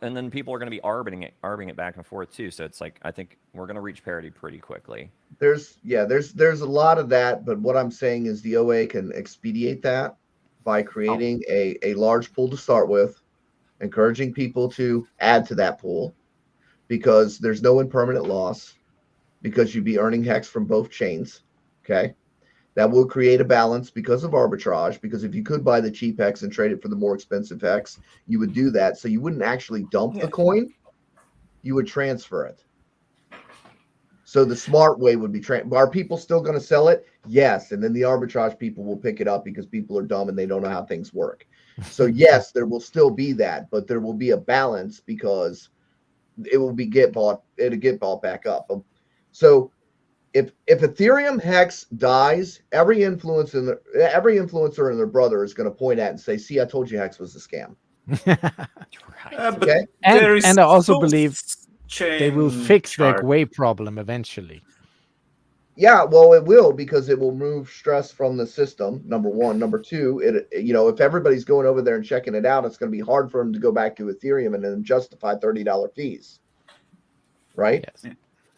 and then people are going to be arbing it back and forth too. So it's like I think we're going to reach parity pretty quickly. There's a lot of that, but what I'm saying is the OA can expedite that by creating a large pool to start with, encouraging people to add to that pool because there's no impermanent loss because you'd be earning hex from both chains. Okay. That will create a balance because of arbitrage, because if you could buy the cheap hex and trade it for the more expensive hex, you would do that. So you wouldn't actually dump the coin, you would transfer it. So the smart way would be are people still going to sell it? Yes. And then the arbitrage people will pick it up because people are dumb and they don't know how things work. So yes, there will still be that, but there will be a balance because it will it'll get bought back up. So if Ethereum Hex dies, every influencer and their brother is going to point at and say, "See, I told you Hex was a scam." Okay. And I also believe they will fix their Gwei problem eventually. Yeah, well, it will because it will remove stress from the system. Number one, number two, if everybody's going over there and checking it out, it's going to be hard for them to go back to Ethereum and then justify $30 fees, right? Yes.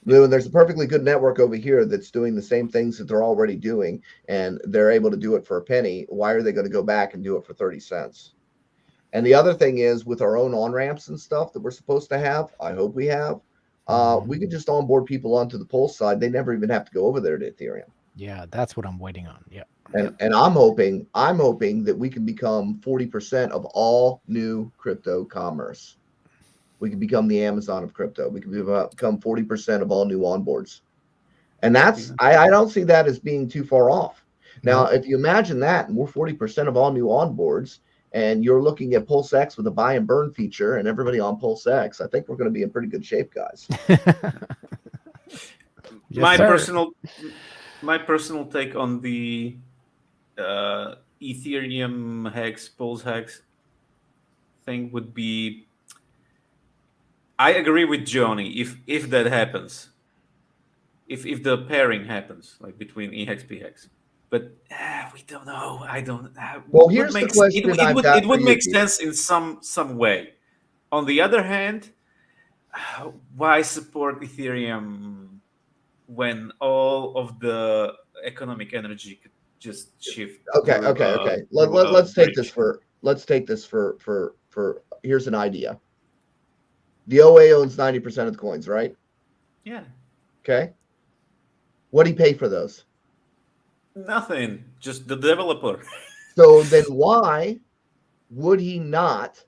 There's a perfectly good network over here that's doing the same things that they're already doing, and they're able to do it for a penny. Why are they going to go back and do it for 30 cents? And the other thing is with our own on-ramps and stuff that we're supposed to have, I hope we have, we could just onboard people onto the Pulse side. They never even have to go over there to Ethereum. Yeah, that's what I'm waiting on. Yeah. And I'm hoping that we can become 40% of all new crypto commerce. We can become the Amazon of crypto. We can become 40% of all new onboards. And that's, I don't see that as being too far off. Now, if you imagine that, and we're 40% of all new onboards, and you're looking at PulseX with a buy and burn feature and everybody on PulseX, I think we're going to be in pretty good shape, guys. My personal take on the Ethereum Hex, Pulse Hex thing would be, I agree with Johnny if that happens, if the pairing happens, like between E-Hex, P-Hex. But we don't know. I don't. Well, here's the question. It would make sense in some way. On the other hand, why support Ethereum when all of the economic energy could just shift? Okay. Let's take this for. Here's an idea. The OA owns 90% of the coins, right? Yeah. Okay. What do you pay for those? Nothing, just the developer. So then why would he not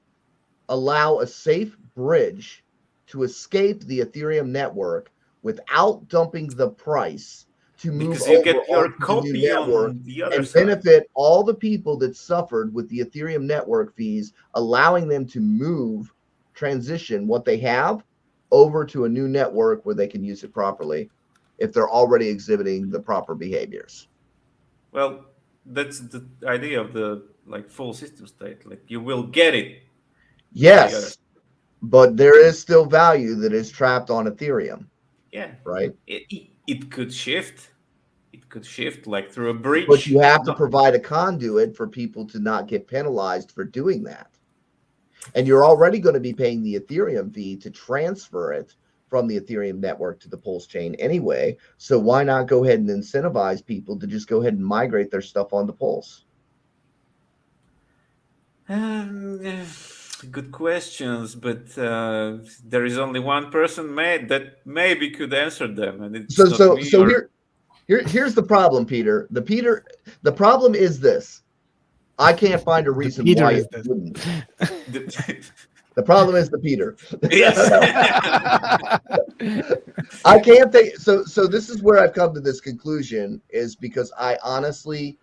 allow a safe bridge to escape the Ethereum network without dumping the price to move because you over get your onto the copy new network on the other and side. benefit all the people that suffered with the Ethereum network fees, allowing them to transition what they have over to a new network where they can use it properly if they're already exhibiting the proper behaviors. Well, that's the idea of the full system state. Like you will get it. Yes, but there is still value that is trapped on Ethereum. Yeah. Right. It could shift. It could shift like through a bridge. But you have to provide a conduit for people to not get penalized for doing that. And you're already going to be paying the Ethereum fee to transfer it from the Ethereum network to the PulseChain anyway. So why not go ahead and incentivize people to just go ahead and migrate their stuff onto Pulse? Good questions, but there is only one person that maybe could answer them, and it's not me. So here's the problem, Peter. The problem is this. I can't find a reason why it wouldn't. The problem is the Peter. Yes. I can't think. So this is where I've come to this conclusion, is because I honestly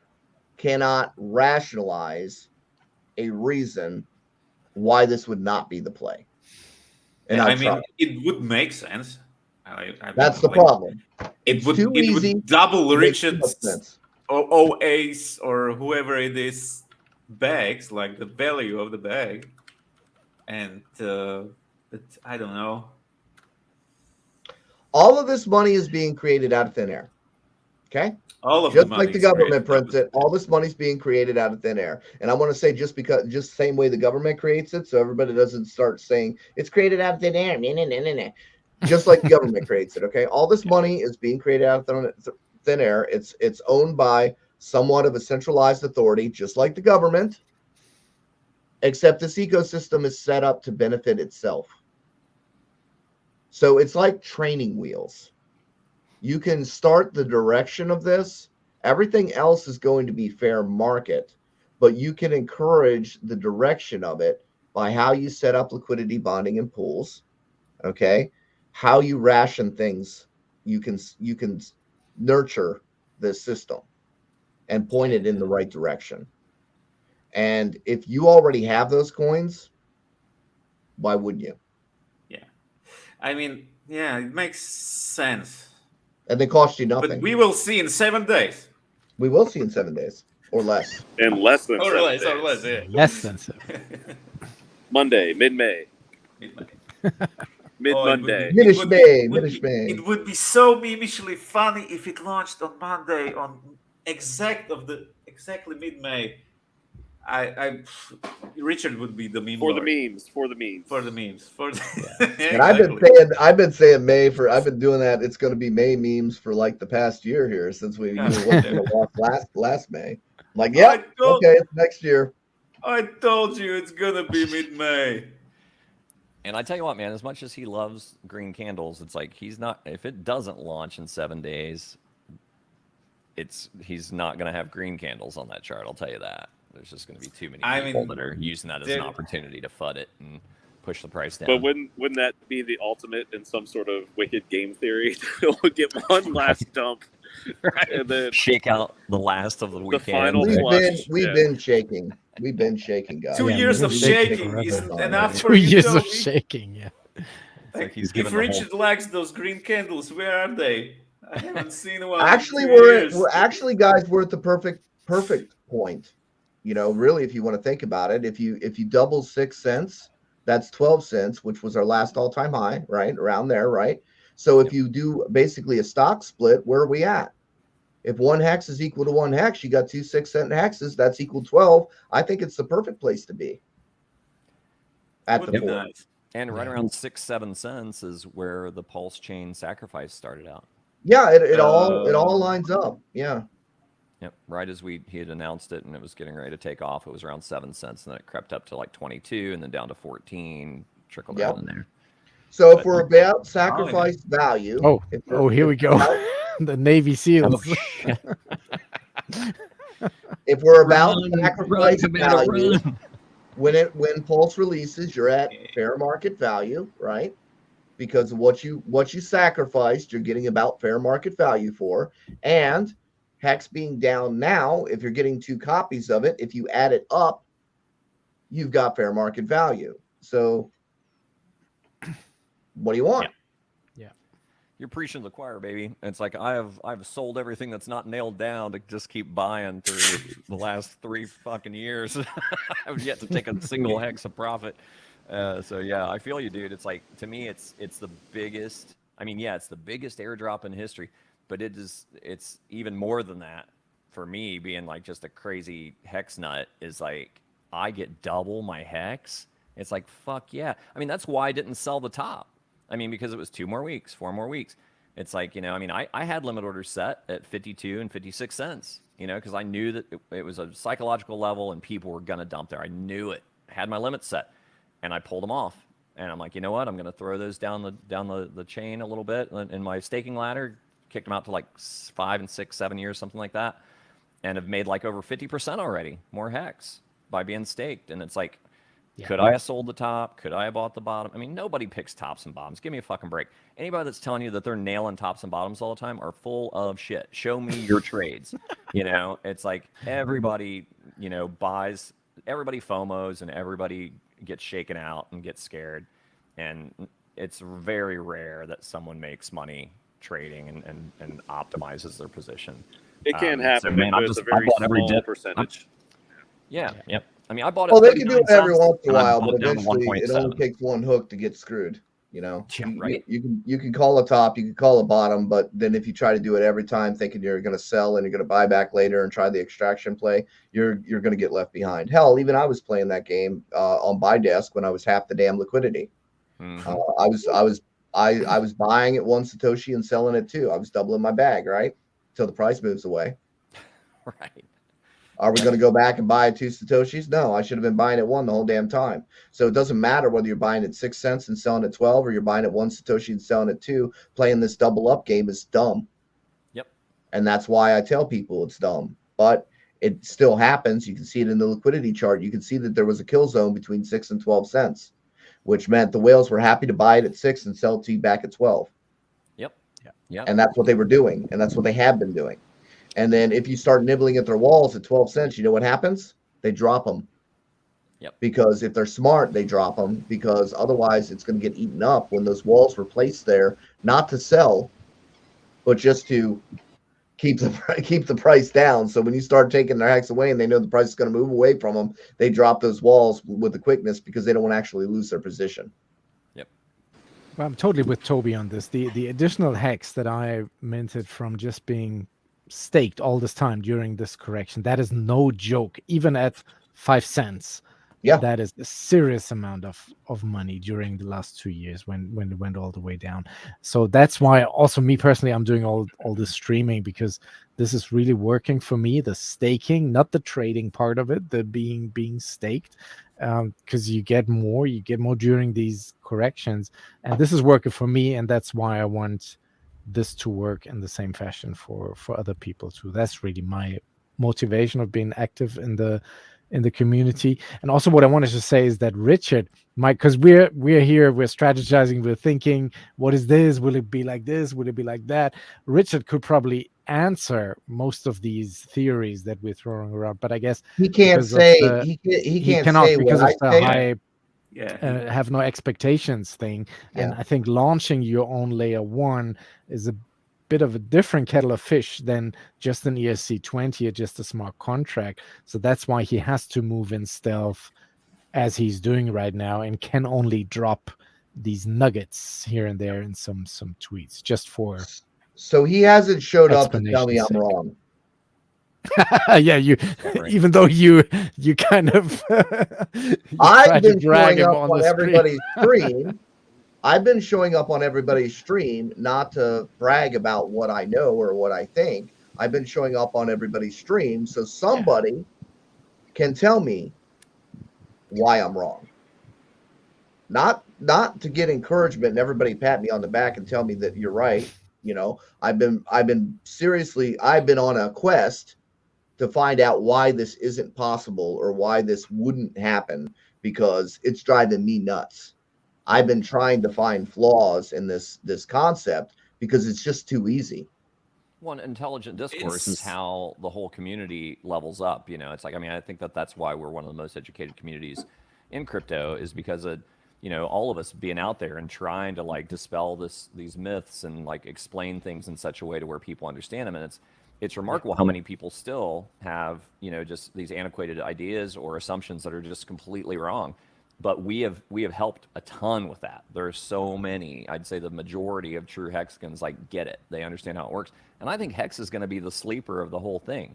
cannot rationalize a reason why this would not be the play. And I mean, it would make sense. That's the problem. It would double Richard's or OA's or whoever it is bags, like the value of the bag. And but I don't know. All of this money is being created out of thin air. Okay? All of just the like the government prints it, all this money's being created out of thin air. And I want to say just the same way the government creates it, so everybody doesn't start saying it's created out of thin air. Just like the government creates it, okay? All this money is being created out of thin air. It's owned by somewhat of a centralized authority, just like the government, except this ecosystem is set up to benefit itself. So it's like training wheels. You can start the direction of this. Everything else is going to be fair market, but you can encourage the direction of it by how you set up liquidity bonding and pools, okay? How you ration things. You can nurture this system and point it in the right direction. And if you already have those coins, why wouldn't you? Yeah. I mean, yeah, it makes sense. And they cost you nothing. But we will see in 7 days. We will see in 7 days or less. In less than 7 days. Or less, yeah. Less than 7. Monday, mid-May. Mid-Monday. It would be so memishly funny if it launched on Monday on exactly mid-May. Richard would be the meme for lord. the memes. And I've been saying May for. I've been doing that. It's going to be May memes for like the past year here since we lost last May. I'm like, yeah, okay, it's next year. I told you it's gonna be mid-May. And I tell you what, man, as much as he loves green candles, it's like he's not. If it doesn't launch in 7 days, he's not going to have green candles on that chart. I'll tell you that. There's just going to be too many people that are using that as an opportunity to FUD it and push the price down. But wouldn't that be the ultimate in some sort of wicked game theory? We'll get one last dump, right, and then shake out the last of the weekend. We've been shaking. We've been shaking, guys. 2 years of shaking isn't enough for 2 years of shaking. Yeah. Like, if Richard likes those green candles, where are they? I haven't seen one. Actually, we're at the perfect point. You know, really, if you want to think about it, if you double 6 cents, that's 12 cents, which was our last all-time high, right? Around there, right? So if you do basically a stock split, where are we at? If 1 hex is equal to 1 hex, you got 2 6-cent hexes, that's equal to 12. I think it's the perfect place to be. At the point. And right around 6-7 cents is where the PulseChain sacrifice started out. Yeah, it all lines up. Yeah. Yep. Right as he had announced it and it was getting ready to take off, it was around 7 cents, and then it crept up to like 22, and then down to 14, trickled down in there. So if we're about sacrifice value, here we go. The Navy SEALs. If we're about sacrifice value, when Pulse releases, you're at fair market value, right? Because of what you sacrificed, you're getting about fair market value for. And Hex being down now, if you're getting 2 copies of it, if you add it up, you've got fair market value. So what do you want? Yeah. You're preaching to the choir, baby. It's like I've sold everything that's not nailed down to just keep buying through the last 3 fucking years. I've yet to take a single hex of profit. So yeah, I feel you, dude. It's like, to me, it's the biggest. I mean, yeah, it's the biggest airdrop in history, but it's even more than that. For me, being like just a crazy hex nut, is like I get double my hex It's like, fuck yeah. I mean, that's why I didn't sell the top. I mean, because it was 2 more weeks, 4 more weeks. It's like, I mean, I had limit orders set at 52 and 56 cents, because I knew that it was a psychological level and people were going to dump there. I knew it. I had my limits set, and I pulled them off. And I'm like, you know what? I'm going to throw those down the chain a little bit in my staking ladder, kicked them out to like 5 and 6, 7 years, something like that, and have made like over 50% already, more hex by being staked. And it's like, could I have sold the top? Could I have bought the bottom? I mean, nobody picks tops and bottoms. Give me a fucking break. Anybody that's telling you that they're nailing tops and bottoms all the time are full of shit. Show me your trades. It's like everybody, buys, everybody FOMOs and everybody gets shaken out and gets scared. And it's very rare that someone makes money trading and optimizes their position. It can happen, so, man, but it's a very small percentage. Yep. I mean, I bought it. Well, they can do it every once in a while, but down to eventually it only 1.7. takes one hook to get screwed. Yeah, right. You can call a top, you can call a bottom, but then if you try to do it every time thinking you're going to sell and you're going to buy back later and try the extraction play, you're going to get left behind. Hell, even I was playing that game on buy desk when I was half the damn liquidity. Mm-hmm. I was buying at 1 Satoshi and selling it 2. I was doubling my bag, right? Until the price moves away. Right. Are we going to go back and buy at 2 Satoshis? No, I should have been buying at 1 the whole damn time. So it doesn't matter whether you're buying at 6 cents and selling at 12 or you're buying at 1 Satoshi and selling at 2. Playing this double up game is dumb. Yep. And that's why I tell people it's dumb. But it still happens. You can see it in the liquidity chart. You can see that there was a kill zone between 6 and 12 cents, which meant the whales were happy to buy it at 6 and sell it to you back at 12. Yep. And that's what they were doing. And that's what they have been doing. And then if you start nibbling at their walls at 12 cents, you know what happens? They drop them. Yep. Because if they're smart, they drop them, because otherwise it's going to get eaten up when those walls were placed there, not to sell, but just to keep the price down. So when you start taking their hex away and they know the price is going to move away from them, they drop those walls with the quickness because they don't want to actually lose their position. Yep. Well, I'm totally with Toby on this. The additional hex that I minted from just being staked all this time during this correction, that is no joke. Even at 5 cents, that is a serious amount of money during the last 2 years when it went all the way down. So that's why also me personally, I'm doing all this streaming, because this is really working for me, the staking, not the trading part of it, the being staked, because you get more during these corrections, and this is working for me, and that's why I want this to work in the same fashion for other people too. That's really my motivation of being active in the community. And also what I wanted to say is that Richard, because we're here, we're strategizing, we're thinking, what is this? Will it be like this? Will it be like that? Richard could probably answer most of these theories that we're throwing around, but I guess he can't say he cannot say because of the high Yeah. have no expectations thing. And I think launching your own layer 1 is a bit of a different kettle of fish than just an ERC20 or just a smart contract. So that's why he has to move in stealth as he's doing right now, and can only drop these nuggets here and there in some tweets just for. So he hasn't showed up to tell me I'm wrong. Yeah, even though you kind of I've been showing up on everybody's stream. I've been showing up on everybody's stream, not to brag about what I know or what I think. I've been showing up on everybody's stream so somebody can tell me why I'm wrong. Not to get encouragement and everybody pat me on the back and tell me that you're right. I've been on a quest to find out why this isn't possible or why this wouldn't happen, because it's driving me nuts. I've been trying to find flaws in this concept because it's just too easy. One, intelligent discourse is how the whole community levels up. It's like, I think that's why we're one of the most educated communities in crypto, is because of, all of us being out there and trying to dispel these myths and explain things in such a way to where people understand them. And it's remarkable how many people still have, just these antiquated ideas or assumptions that are just completely wrong. But we have helped a ton with that. There are so many. I'd say the majority of true hexagons get it. They understand how it works. And I think Hex is going to be the sleeper of the whole thing.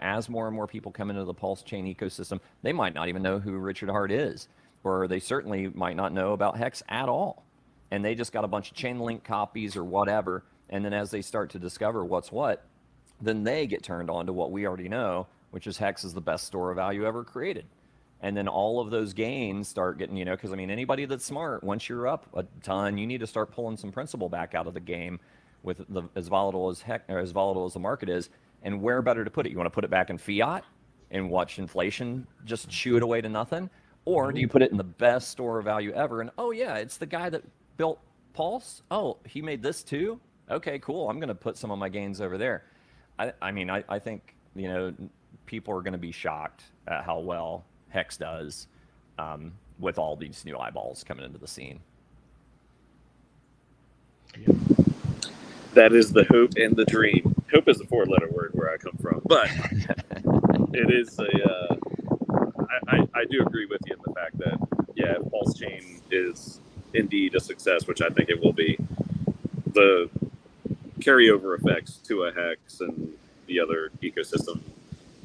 As more and more people come into the PulseChain ecosystem, they might not even know who Richard Hart is. or they certainly might not know about Hex at all. And they just got a bunch of chain link copies or whatever. And then as they start to discover what's what, then they get turned on to what we already know, which is Hex is the best store of value ever created. And then all of those gains start getting, you know, because I mean, anybody that's smart, once you're up a ton, you need to start pulling some principal back out of the game with as volatile as as volatile as the market is. And where better to put it? You want to put it back in fiat and watch inflation just chew it away to nothing? Or do you put it in the best store of value ever? And oh yeah, it's the guy that built Pulse. Oh, he made this too? Okay, cool. I'm going to put some of my gains over there. I mean, I think, you know, people are going to be shocked at how well Hex does with all these new eyeballs coming into the scene. That is the hope and the dream. Hope is a 4-letter word where I come from, but it is a. I do agree with you in the fact that if PulseChain is indeed a success, which I think it will be, the carryover effects to a Hex and the other ecosystem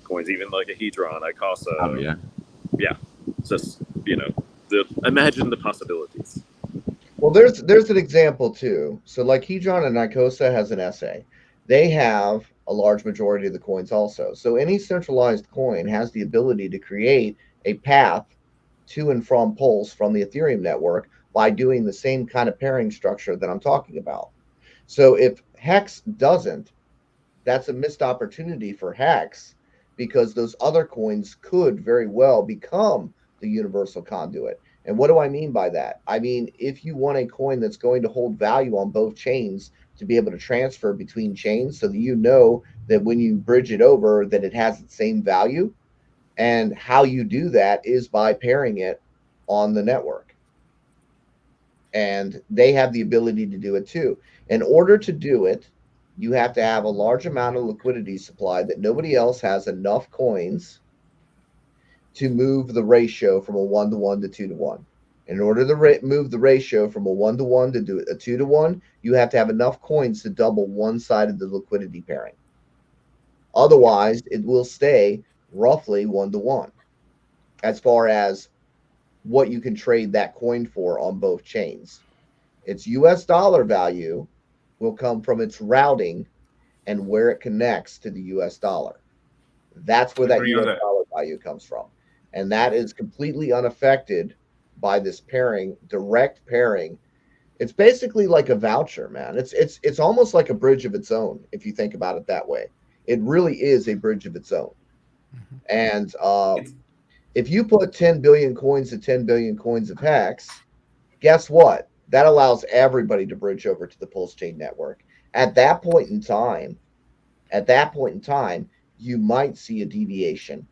coins, even like a Hedron, Icosa. Yeah, just, you know, imagine the possibilities. Well, there's an example too. So like Hedron and Icosa has an SA. They have a large majority of the coins also. So any centralized coin has the ability to create a path to and from Pulse from the Ethereum network by doing the same kind of pairing structure that I'm talking about. So if Hex doesn't, that's a missed opportunity for Hex, because those other coins could very well become the universal conduit. And what do I mean by that? I mean, if you want a coin that's going to hold value on both chains to be able to transfer between chains so that you know that when you bridge it over that it has the same value, and how you do that is by pairing it on the network. And they have the ability to do it too. In order to do it, you have to have a large amount of liquidity supply that nobody else has enough coins to move the ratio from a 1-to-1 to 2-to-1. In order to move the ratio from a 1-to-1 to do a 2-to-1, you have to have enough coins to double one side of the liquidity pairing. Otherwise, it will stay roughly 1-to-1 as far as what you can trade that coin for on both chains. Its US dollar value will come from its routing and where it connects to the US dollar. That's where that US dollar value comes from. And that is completely unaffected by this pairing, direct pairing. It's basically like a voucher, man. It's almost like a bridge of its own, if you think about it that way. It really is a bridge of its own. And if you put 10 billion coins to 10 billion coins of Hex, guess what? That allows everybody to bridge over to the PulseChain network. At that point in time, you might see a deviation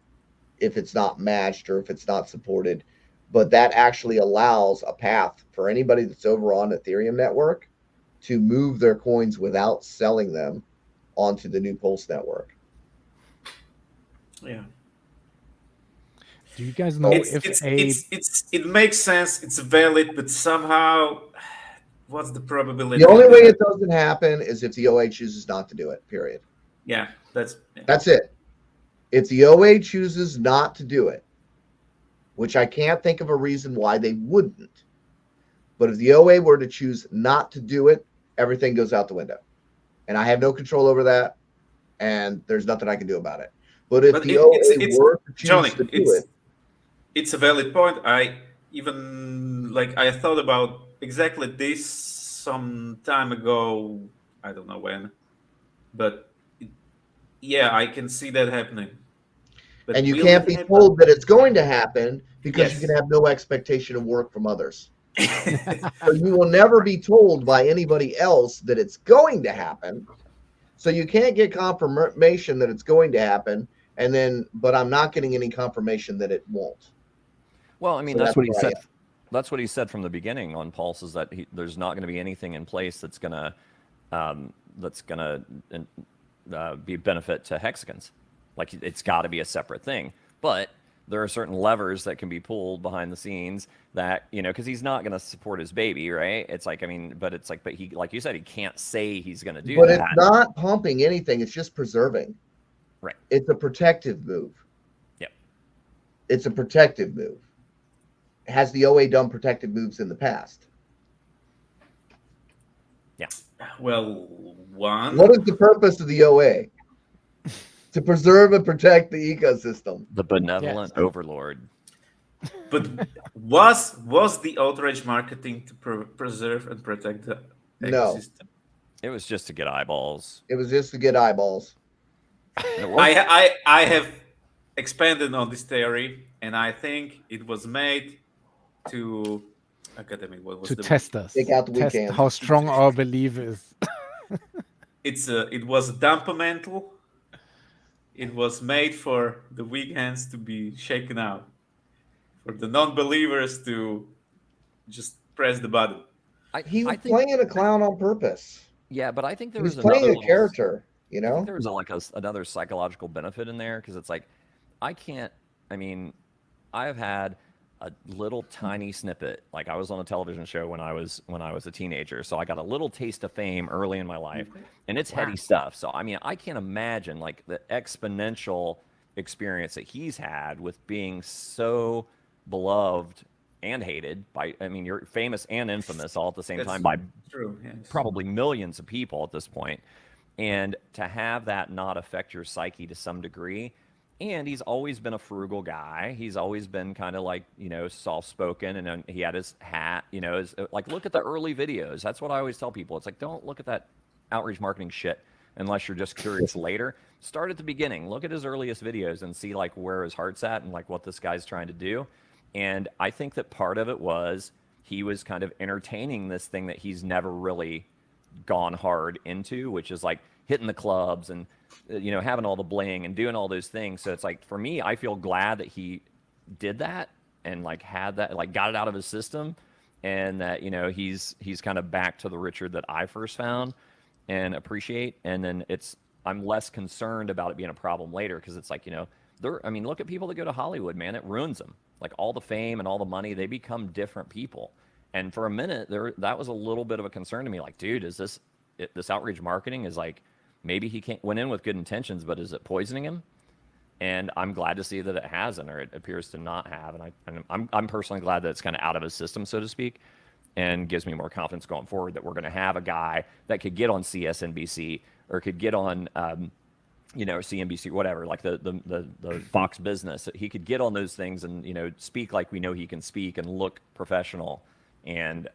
if it's not matched or if it's not supported. But that actually allows a path for anybody that's over on Ethereum network to move their coins without selling them onto the new Pulse network. Yeah. Do you guys know it makes sense, it's valid, but somehow what's the probability? The only way it doesn't happen is if the OA chooses not to do it, period. Yeah, that's it. If the OA chooses not to do it, which I can't think of a reason why they wouldn't, but if the OA were to choose not to do it, everything goes out the window. And I have no control over that, and there's nothing I can do about it. But if the OA were to choose to do it, it's a valid point. I thought about exactly this some time ago. I don't know when, but I can see that happening. But and you can't be told that it's going to happen because you can have no expectation of work from others. So you will never be told by anybody else that it's going to happen. So you can't get confirmation that it's going to happen, but I'm not getting any confirmation that it won't. Well, I mean, that's what he said. That's what he said from the beginning on Pulse, is that there's not going to be anything in place that's going to be a benefit to hexagons. Like, it's got to be a separate thing. But there are certain levers that can be pulled behind the scenes that, you know, because he's not going to support his baby, right? It's like, I mean, but he, like you said, he can't say he's going to do that. But it's not pumping anything. It's just preserving. Right. It's a protective move. Yep. It's a protective move. has the OA done protected moves in the past? Well, one. What is the purpose of the OA? To preserve and protect the ecosystem. The benevolent overlord. But was the outrage marketing to preserve and protect the ecosystem? No. It was just to get eyeballs. It was just to get eyeballs. I have expanded on this theory, and I think it was made to test us, take out the test weekend. how strong our belief is. It was dumpermental. It was made for the weak hands to be shaken out, for the non-believers to just press the button. He was playing a clown on purpose. Yeah, but I think there was was playing another a character. You know, I think there was another psychological benefit in there, because it's like, I've had a little tiny snippet. Like, I was on a television show when I was a teenager, so I got a little taste of fame early in my life, and it's heady stuff. So I can't imagine like the exponential experience that he's had with being so beloved and hated by, you're famous and infamous all at the same time by probably millions of people at this point. And to have that not affect your psyche to some degree. And he's always been a frugal guy. He's always been kind of like, soft-spoken, and he had his hat, like, look at the early videos. That's what I always tell people. It's like, don't look at that outreach marketing shit unless you're just curious later. Start at the beginning. Look at his earliest videos and see like where his heart's at and like what this guy's trying to do. And I think that part of it was he was kind of entertaining this thing that he's never really gone hard into, which is like hitting the clubs and having all the bling and doing all those things. So it's like, for me, I feel glad that he did that and like had that, like got it out of his system, and that he's kind of back to the Richard that I first found and appreciate. And then I'm less concerned about it being a problem later, because it's like, look at people that go to Hollywood, man, it ruins them. Like, all the fame and all the money, they become different people. And for a minute that was a little bit of a concern to me. Like, dude, is this outreach marketing is like, maybe he went in with good intentions, but is it poisoning him? And I'm glad to see that it hasn't, or it appears to not have. And I'm personally glad that it's kind of out of his system, so to speak, and gives me more confidence going forward that we're going to have a guy that could get on CSNBC or could get on, CNBC, whatever, like the Fox Business. He could get on those things and, speak like we know he can speak and look professional and,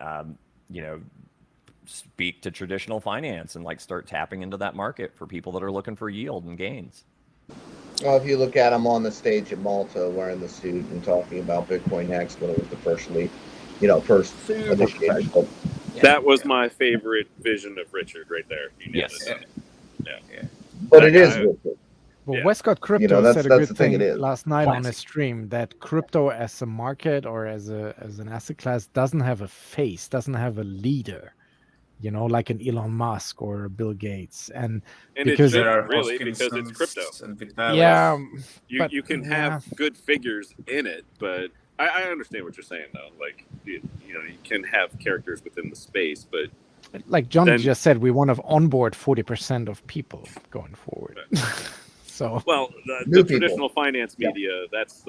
speak to traditional finance and like start tapping into that market for people that are looking for yield and gains. Well, if you look at him on the stage at Malta wearing the suit and talking about Bitcoin Next when it was the first initiated. That was my favorite vision of Richard right there. Yes. Yeah. But it is Richard. Well, Westcott Crypto said a good thing last night on his Classic. stream, that crypto as a market or as an asset class doesn't have a face, doesn't have a leader, like an Elon Musk or Bill Gates. And because it really, because it's crypto. Yeah, you can have good figures in it, but I understand what you're saying though. Like you can have characters within the space, but like Johnny just said, we want to onboard 40% of people going forward. So the traditional finance media, that's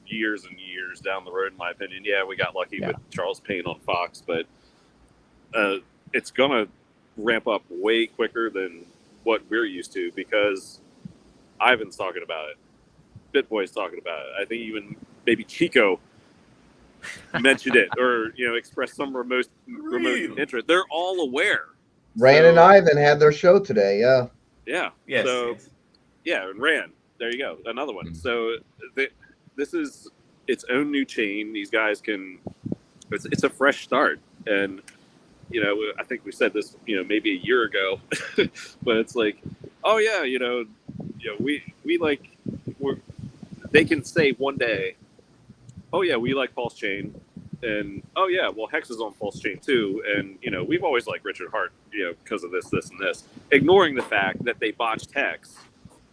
years and years down the road, in my opinion. Yeah, we got lucky with Charles Payne on Fox, but it's gonna ramp up way quicker than what we're used to, because Ivan's talking about it, BitBoy's talking about it. I think even maybe Chico mentioned it, or expressed some remote interest. They're all aware. Rand and Ivan had their show today. Yeah. Yeah. Yes. So, yeah, and Rand. There you go. Another one. So this is its own new chain. These guys can. It's a fresh start, and I think we said this maybe a year ago, but it's like, oh yeah, we like they can say one day, oh yeah, we like PulseChain, and oh yeah, well Hex is on PulseChain too, and we've always liked Richard Hart, because of this, and this, ignoring the fact that they botched Hex,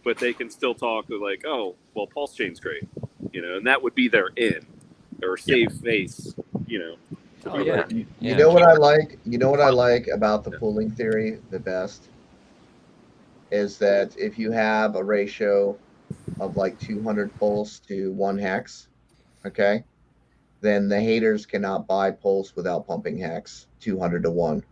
but they can still talk like, oh well, PulseChain's great, and that would be their in or save face, Oh yeah. You know what I like? You know what I like about the pooling theory the best is that if you have a ratio of like 200 pulse to 1 hex, okay, then the haters cannot buy Pulse without pumping Hex 200 to 1.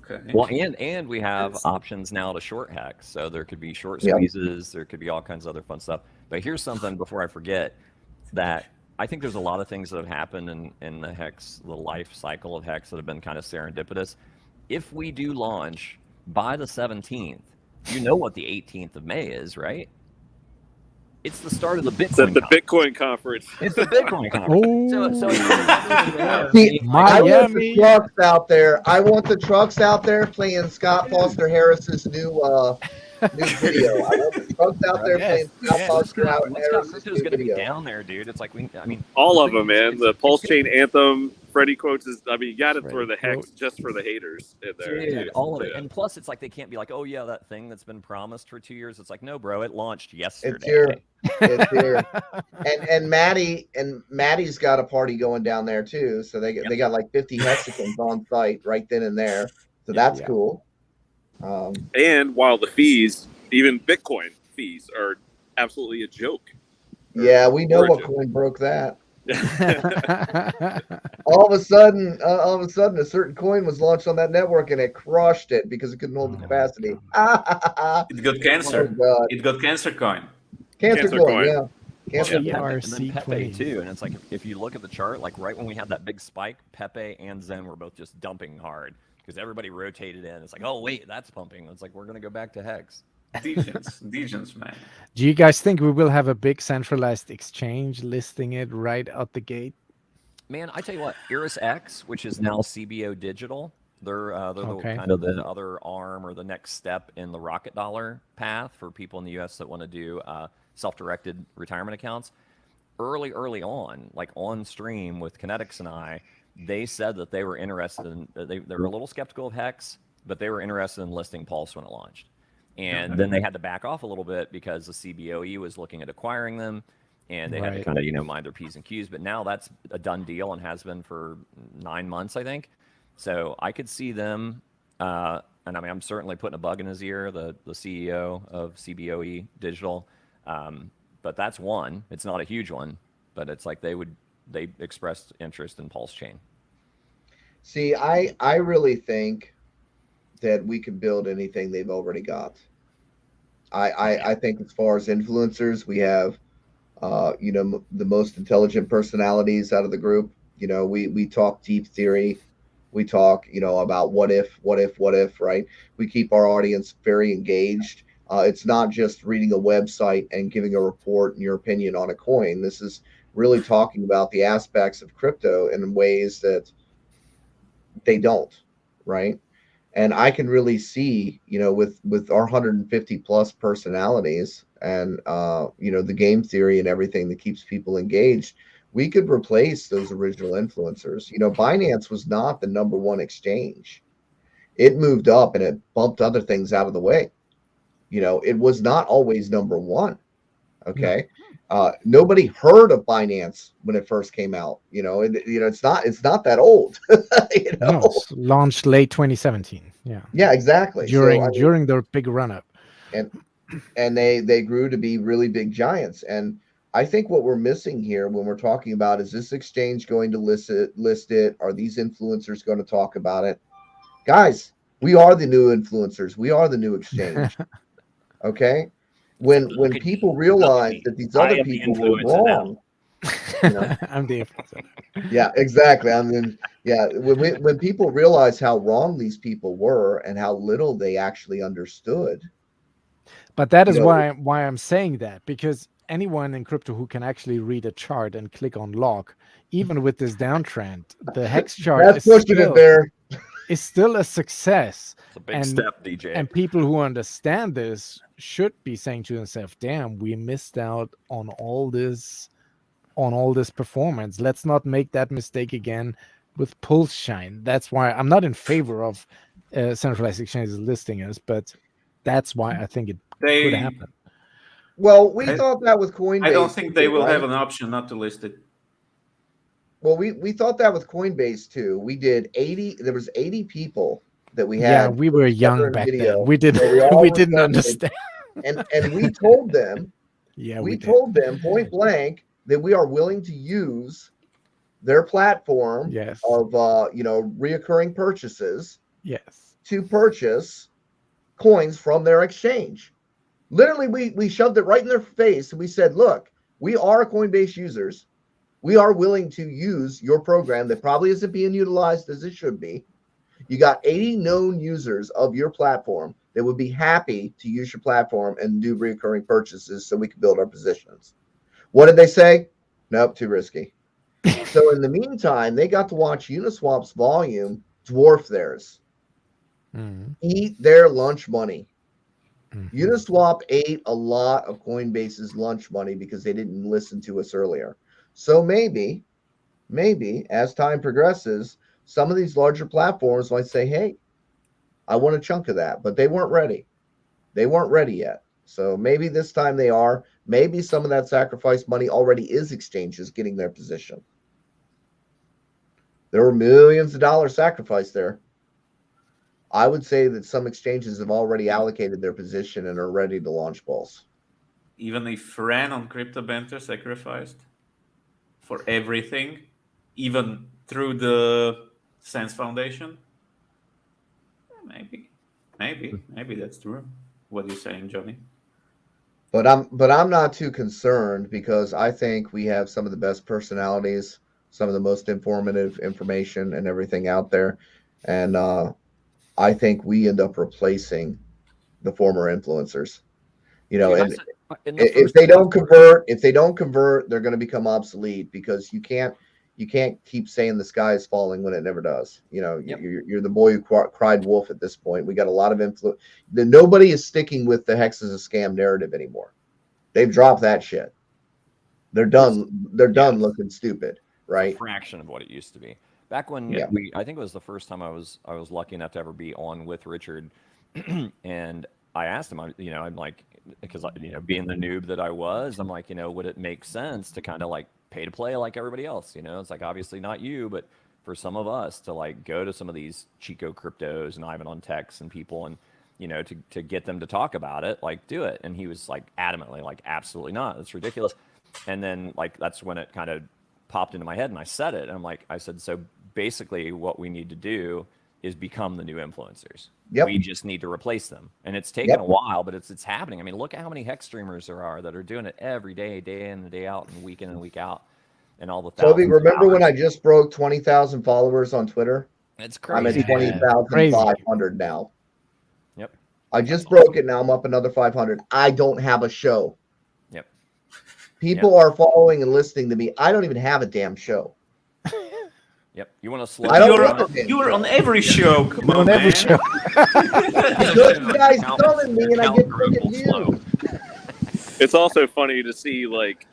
Okay. Well, and we have options now to short Hex, so there could be short squeezes, there could be all kinds of other fun stuff. But here's something before I forget that I think there's a lot of things that have happened in the Hex, the life cycle of Hex that have been kind of serendipitous. If we do launch by the 17th, you know what the 18th of May is, right? It's the start of the Bitcoin. It's at the Bitcoin conference. It's the Bitcoin conference. So I want the trucks out there. I want the trucks out there playing Scott Foster Harris's new video. I want the trucks out there playing Scott Foster Harris's new video. Down there, dude. It's like all of them, man. The PulseChain anthem, Freddie quotes is. I mean, you got to throw the Hex just for the haters in there. Dude, all of it. And plus, it's like they can't be like, oh yeah, that thing that's been promised for 2 years. It's like, no, bro, it launched yesterday. It's here. It's here. And Maddie's got a party going down there too. So they got like 50 hexagons on site right then and there. So that's cool. And while the fees, even Bitcoin fees, are absolutely a joke. Yeah, we know what coin broke that. all of a sudden, a certain coin was launched on that network and it crushed it because it couldn't hold the capacity. It got cancer. Oh, it got cancer coin. Cancer coin, yeah. Cancer and then Pepe too. And it's like if you look at the chart, like right when we had that big spike, Pepe and Zen were both just dumping hard because everybody rotated in. It's like, oh wait, that's pumping. It's like we're gonna go back to Hex. Degens, man. Do you guys think we will have a big centralized exchange listing it right out the gate? Man, I tell you what, Iris X, which is now CBO Digital, they're the kind of the other arm or the next step in the rocket dollar path for people in the U.S. that want to do self-directed retirement accounts. Early on, like on stream with Kinetics and I, they said that they were interested in. They were a little skeptical of Hex, but they were interested in listing Pulse when it launched. And then they had to back off a little bit because the CBOE was looking at acquiring them, and they had to kind of mind their P's and Q's. But now that's a done deal and has been for 9 months, I think. So I could see them, and I mean I'm certainly putting a bug in his ear, the CEO of CBOE Digital. But that's one. It's not a huge one, but it's like they expressed interest in PulseChain. See, I really think that we could build anything they've already got. I think as far as influencers, we have, the most intelligent personalities out of the group. We talk deep theory. We talk, about what if, right? We keep our audience very engaged. It's not just reading a website and giving a report and your opinion on a coin. This is really talking about the aspects of crypto in ways that they don't, right? And I can really see, with our 150 plus personalities and, the game theory and everything that keeps people engaged, we could replace those original influencers. Binance was not the number one exchange. It moved up and it bumped other things out of the way. It was not always number one. Okay. Nobody heard of Binance when it first came out. It's not that old. No, it's launched late 2017. Yeah, exactly. During their big run up. And they grew to be really big giants. And I think what we're missing here when we're talking about, is this exchange going to list it? Are these influencers going to talk about it? Guys, we are the new influencers. We are the new exchange. Okay. When people realize that these other people were wrong, I'm the influencer. Yeah, exactly. I mean, yeah, when people realize how wrong these people were and how little they actually understood. But that is why I'm saying that, because anyone in crypto who can actually read a chart and click on log, even with this downtrend, the Hex chart is still a success. It's a big step, DJ. And people who understand this should be saying to themselves, damn, we missed out on all this performance. Let's not make that mistake again with PulseChain. That's why I'm not in favor of centralized exchanges listing us, but that's why I think it could happen. Well, we thought that with Coinbase. I don't think they will have an option not to list it. Well, we thought that with Coinbase too. We did 80. There was 80 people that we had. Yeah, we were young back then. We didn't understand. And we told them Yeah, we told them point blank that we are willing to use their platform of reoccurring purchases to purchase coins from their exchange. Literally, we shoved it right in their face and we said, look, we are Coinbase users. We are willing to use your program that probably isn't being utilized as it should be. You got 80 known users of your platform that would be happy to use your platform and do recurring purchases so we can build our positions. What did they say? Nope, too risky. So in the meantime, they got to watch Uniswap's volume dwarf theirs. Eat their lunch money. Uniswap ate a lot of Coinbase's lunch money because they didn't listen to us earlier. So maybe as time progresses, some of these larger platforms might say, hey, I want a chunk of that, but they weren't ready. They weren't ready yet. So maybe this time they are. Maybe some of that sacrifice money already is exchanges getting their position. There were millions of dollars sacrificed there. I would say that some exchanges have already allocated their position and are ready to launch Pulse. Even if Ren on Crypto Banter sacrificed for everything, even through the Sense Foundation? Maybe that's true. What are you saying, Johnny? But I'm not too concerned because I think we have some of the best personalities, some of the most informative information and everything out there. And I think we end up replacing the former influencers. And if they don't convert, they're going to become obsolete because you can't keep saying the sky is falling when it never does. You're the boy who cried wolf at this point. We got a lot of influence. Nobody is sticking with the Hex is a scam narrative anymore. They've dropped that shit. They're done. They're done looking stupid, right? A fraction of what it used to be. Back when I think it was the first time I was lucky enough to ever be on with Richard, and I asked him, I'm like, because being the noob that I was, I'm like, would it make sense to kind of like pay to play like everybody else? It's like obviously not you, but for some of us to like go to some of these Chico Cryptos and Ivan on Techs and people and to get them to talk about it, like do it. And he was like adamantly like absolutely not. It's ridiculous. And then like that's when it kind of popped into my head and I said it. And I said, so basically what we need to do is become the new influencers. We just need to replace them. And it's taken a while, but it's happening. I mean, look at how many Hex streamers there are that are doing it every day, day in and day out, and week in and week out. And all the Toby, remember when I just broke 20,000 followers on Twitter? It's crazy. I'm at 20,500 now. Yep. I just broke it. Now I'm up another 500. I don't have a show. Yep. People are following and listening to me. I don't even have a damn show. Yep. You want to slow? You were on every show. Come on, every show. You guys telling me, and I get freaking views. It's also funny to see like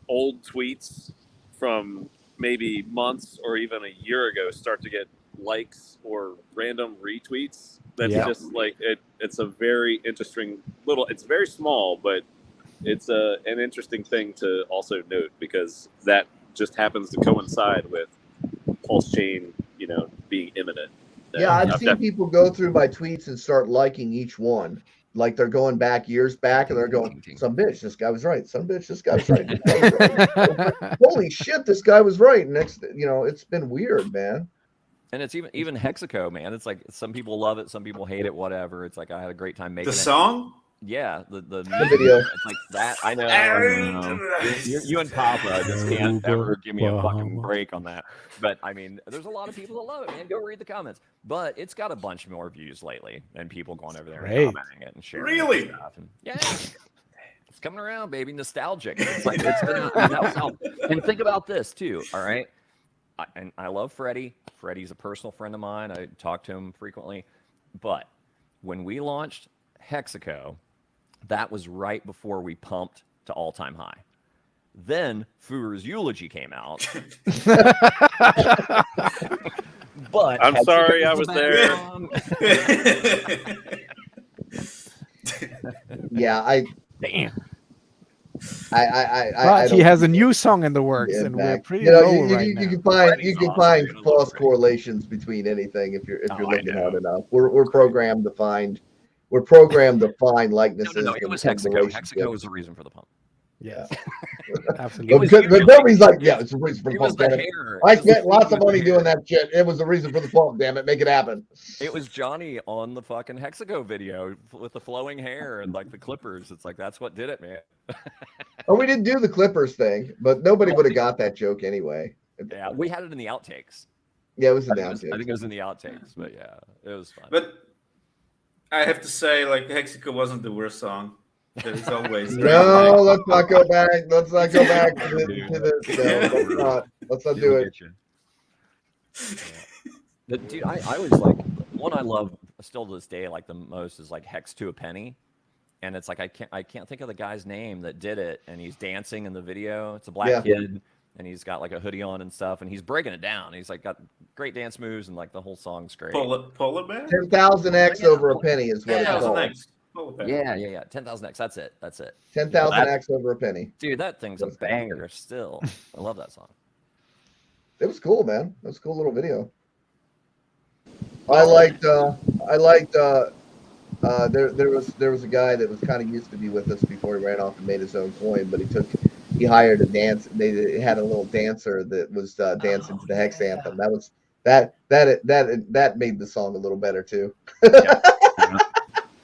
old tweets from maybe months or even a year ago start to get likes or random retweets. That's just like it's a very interesting little. It's very small, but it's an interesting thing to also note because that just happens to coincide with PulseChain, being imminent. Yeah, I've seen people go through my tweets and start liking each one. Like they're going back years back and they're going, some bitch, this guy was right. Some bitch, this guy was right. This guy was right. Holy shit, this guy was right. Next, it's been weird, man. And it's even Hexaco, man. It's like some people love it, some people hate it, whatever. It's like I had a great time making the song. Yeah, the video. It's like that. I know. You and Papa just can't ever give me a fucking break on that. But I mean, there's a lot of people that love it, man. Go read the comments. But it's got a bunch more views lately, and people going over there and commenting it and sharing it and stuff. And it's coming around, baby. Nostalgic. It's like and think about this too. All right. And I love Freddie. Freddie's a personal friend of mine. I talk to him frequently. But when we launched Hexaco, that was right before we pumped to all-time high. Then Fuhrer's eulogy came out. But I'm sorry I was there. Yeah, But he has a new song in the works, and we're pretty low right now. You can find false correlations between anything if you're looking hard enough. We're programmed to find. We're programmed to find likenesses. No, it was Hexaco. Hexaco was the reason for the pump. Yes. But Absolutely. nobody's like, yeah, it's the reason for the It was pump, the damn it. hair. I It was the spent lots of thing with money the doing hair. that shit. It was the reason for the pump, damn it. Make it happen. It was Johnny on the fucking Hexago video with the flowing hair and like the clippers. It's like that's what did it, man. Oh, we didn't do the Clippers thing, but nobody would have got that joke anyway. Yeah, we had it in the outtakes. Yeah, it was in I the think outtakes. it was in the outtakes, but yeah, it was fun. But I have to say, like, Hexico wasn't the worst song. There is always No, let's not go back. Let's not go back to the no, let's not do it. But dude, I always like the one I love still to this day like the most is like Hex to a Penny. And it's like I can't think of the guy's name that did it, and he's dancing in the video. It's a black kid, and he's got like a hoodie on and stuff, and he's breaking it down. He's like got great dance moves, and like the whole song's great. Polar Bear? 10,000x over a penny is what it's called. 10,000x. Yeah. 10,000x. That's it. 10,000x over a penny. Dude, that thing's a banger still. I love that song. It was cool, man. It was a cool little video. I liked there was a guy that was kind of used to be with us before he ran off and made his own coin, but he hired a dance. They had a little dancer that was dancing to the Hex anthem. That made the song a little better too.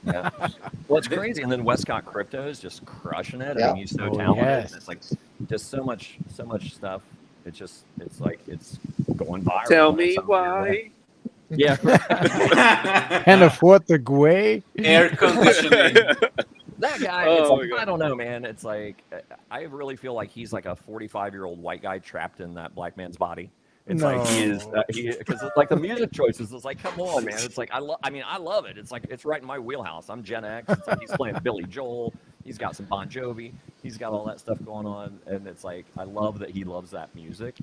Yeah. Well, it's crazy, and then Westcott Crypto is just crushing it. Yeah. I mean, he's so talented. Yes. It's like just so much stuff. It's going viral. Tell me why. Yeah. Can't afford the Gwei. Air conditioning. That guy, it's like, I don't know, man. It's like I really feel like he's like a 45-year-old white guy trapped in that black man's body. It's like he is because like the music choices. It's like, come on, man. It's like I love it. It's like it's right in my wheelhouse. I'm Gen X. It's like he's playing Billy Joel. He's got some Bon Jovi. He's got all that stuff going on, and it's like I love that he loves that music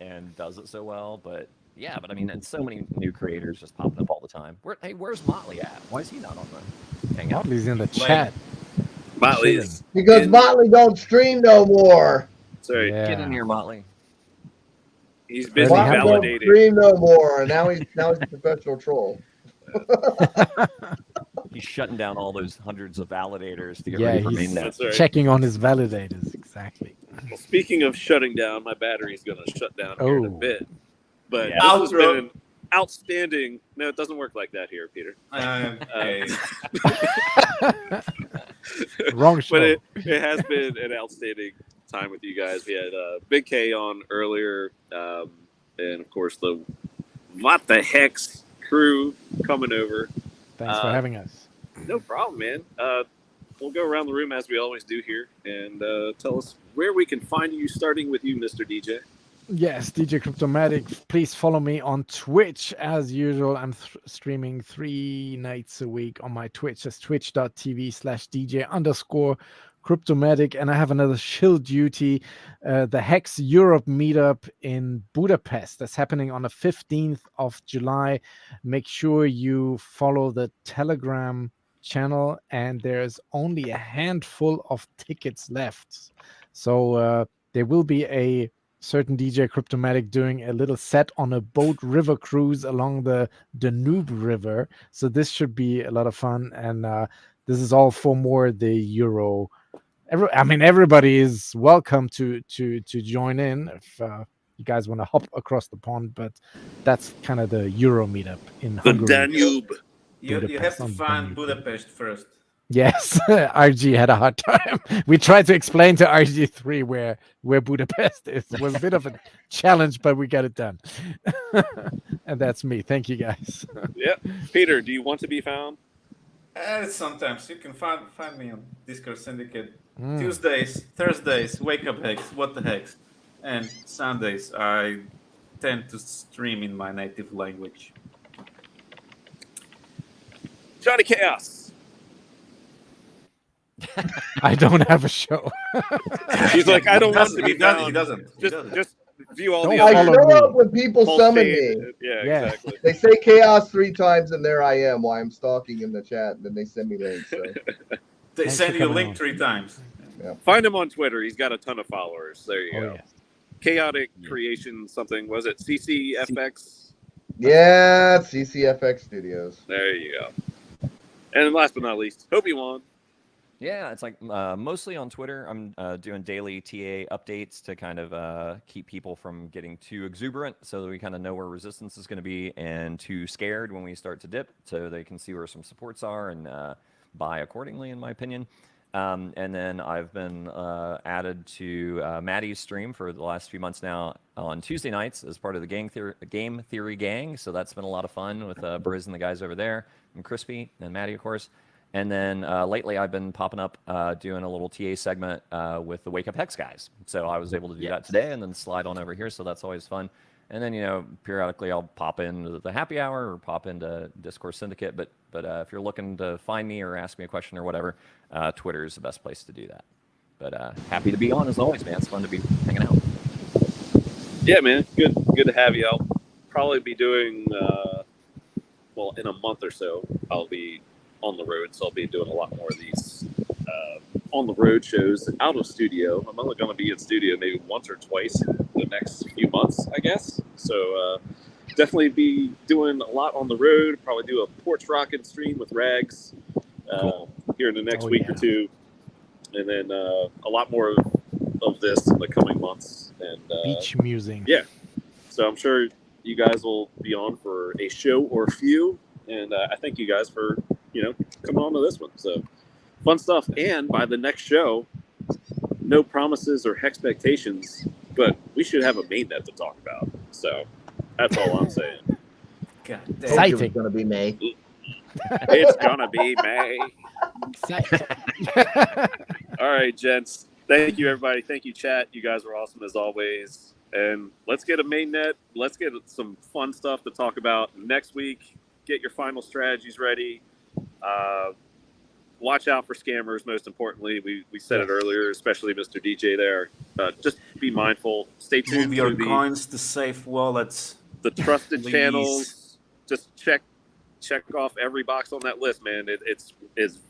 and does it so well. But yeah, I mean, and so many new creators just popping up all the time. Where's Motley at? Why is he not on the hangout? Motley's in the chat. Motley is because Motley don't stream no more. Sorry, Get in here, Motley. He's busy Motley don't validating. stream no more. Now he's a professional troll. He's shutting down all those hundreds of validators to get ready for he's mainnet. right. checking on his validators. Exactly. Well, speaking of shutting down, my battery's going to shut down here in a bit. But Yeah. this has been an outstanding. No, it doesn't work like that here, Peter. Wrong show. But it has been an outstanding time with you guys. We had Big K on earlier, and of course the What the Hex crew coming over. Thanks for having us. No problem, man. We'll go around the room as we always do here, and tell us where we can find you. Starting with you, Mr. DJ. Yes, DJ Cryptomatic. Please follow me on Twitch as usual. I'm streaming 3 nights a week on my Twitch. That's twitch.tv/DJ_Cryptomatic. And I have another shill duty, the Hex Europe meetup in Budapest. That's happening on the 15th of July. Make sure you follow the Telegram channel, and there's only a handful of tickets left. So there will be a certain DJ Cryptomatic doing a little set on a boat river cruise along the Danube River. So this should be a lot of fun. And this is all for more the Euro. Everybody is welcome to join in if you guys want to hop across the pond. But that's kind of the Euro meetup in Hungary. Danube. You have to find Budapest first. Yes, RG had a hard time. We tried to explain to RG3 where Budapest is. It was a bit of a challenge, but we got it done. And that's me. Thank you, guys. Yep. Peter, do you want to be found? Sometimes you can find me on Discord Syndicate. Tuesdays, Thursdays, Wake Up Hex, What the Hex, and Sundays I tend to stream in my native language. Johnny Chaos. I don't have a show. He's like, I don't want to be found. He doesn't. Just view all Don't the I follow other. show me. up when people summon me. Yeah, Yeah. exactly. They say chaos 3 times, and there I am while I'm stalking in the chat. And then they send me links. So. They Thanks send for you a coming link on. 3 times. Find him on Twitter. He's got a ton of followers. There you go. Yeah. Chaotic Creation something. Was it CCFX? Yeah, CCFX Studios. There you go. And last but not least, Obi-Wan. Yeah, it's like mostly on Twitter. I'm doing daily TA updates to kind of keep people from getting too exuberant so that we kind of know where resistance is going to be and too scared when we start to dip so they can see where some supports are and buy accordingly, in my opinion. And then I've been added to Maddie's stream for the last few months now on Tuesday nights as part of the Game Theory Gang. So that's been a lot of fun with Briz and the guys over there, and Crispy and Maddie, of course. And then lately I've been popping up doing a little TA segment with the Wake Up Hex guys. So I was able to do that today and then slide on over here. So that's always fun. And then, periodically I'll pop into the happy hour or pop into Discourse Syndicate. But if you're looking to find me or ask me a question or whatever, Twitter is the best place to do that. But happy to be on as always, man. It's fun to be hanging out. Yeah, man. Good to have you. I'll probably be doing, in a month or so, I'll be on the road. So I'll be doing a lot more of these on the road shows out of studio. I'm only going to be in studio maybe once or twice in the next few months, I guess. So definitely be doing a lot on the road. Probably do a porch rocking stream with Rags here in the next week or two, and then a lot more of this in the coming months. And beach musing. Yeah. So I'm sure you guys will be on for a show or a few, and I thank you guys for coming on to this one. So fun stuff. And by the next show, no promises or expectations, but we should have a mainnet to talk about. So that's all I'm saying. God damn. Exciting. It's gonna be May. It's gonna be May. All right, gents. Thank you, everybody. Thank you, chat. You guys were awesome as always. And let's get a mainnet. Let's get some fun stuff to talk about next week. Get your final strategies ready. Watch out for scammers, most importantly. We said it earlier, especially Mr. DJ there. Just be mindful. Stay tuned. Move your coins to safe wallets. The trusted Please. channels. Just check off every box on that list, man. It's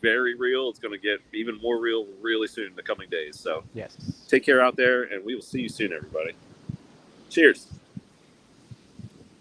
very real. It's going to get even more real really soon in the coming days. So yes, take care out there, and we will see you soon, everybody. Cheers.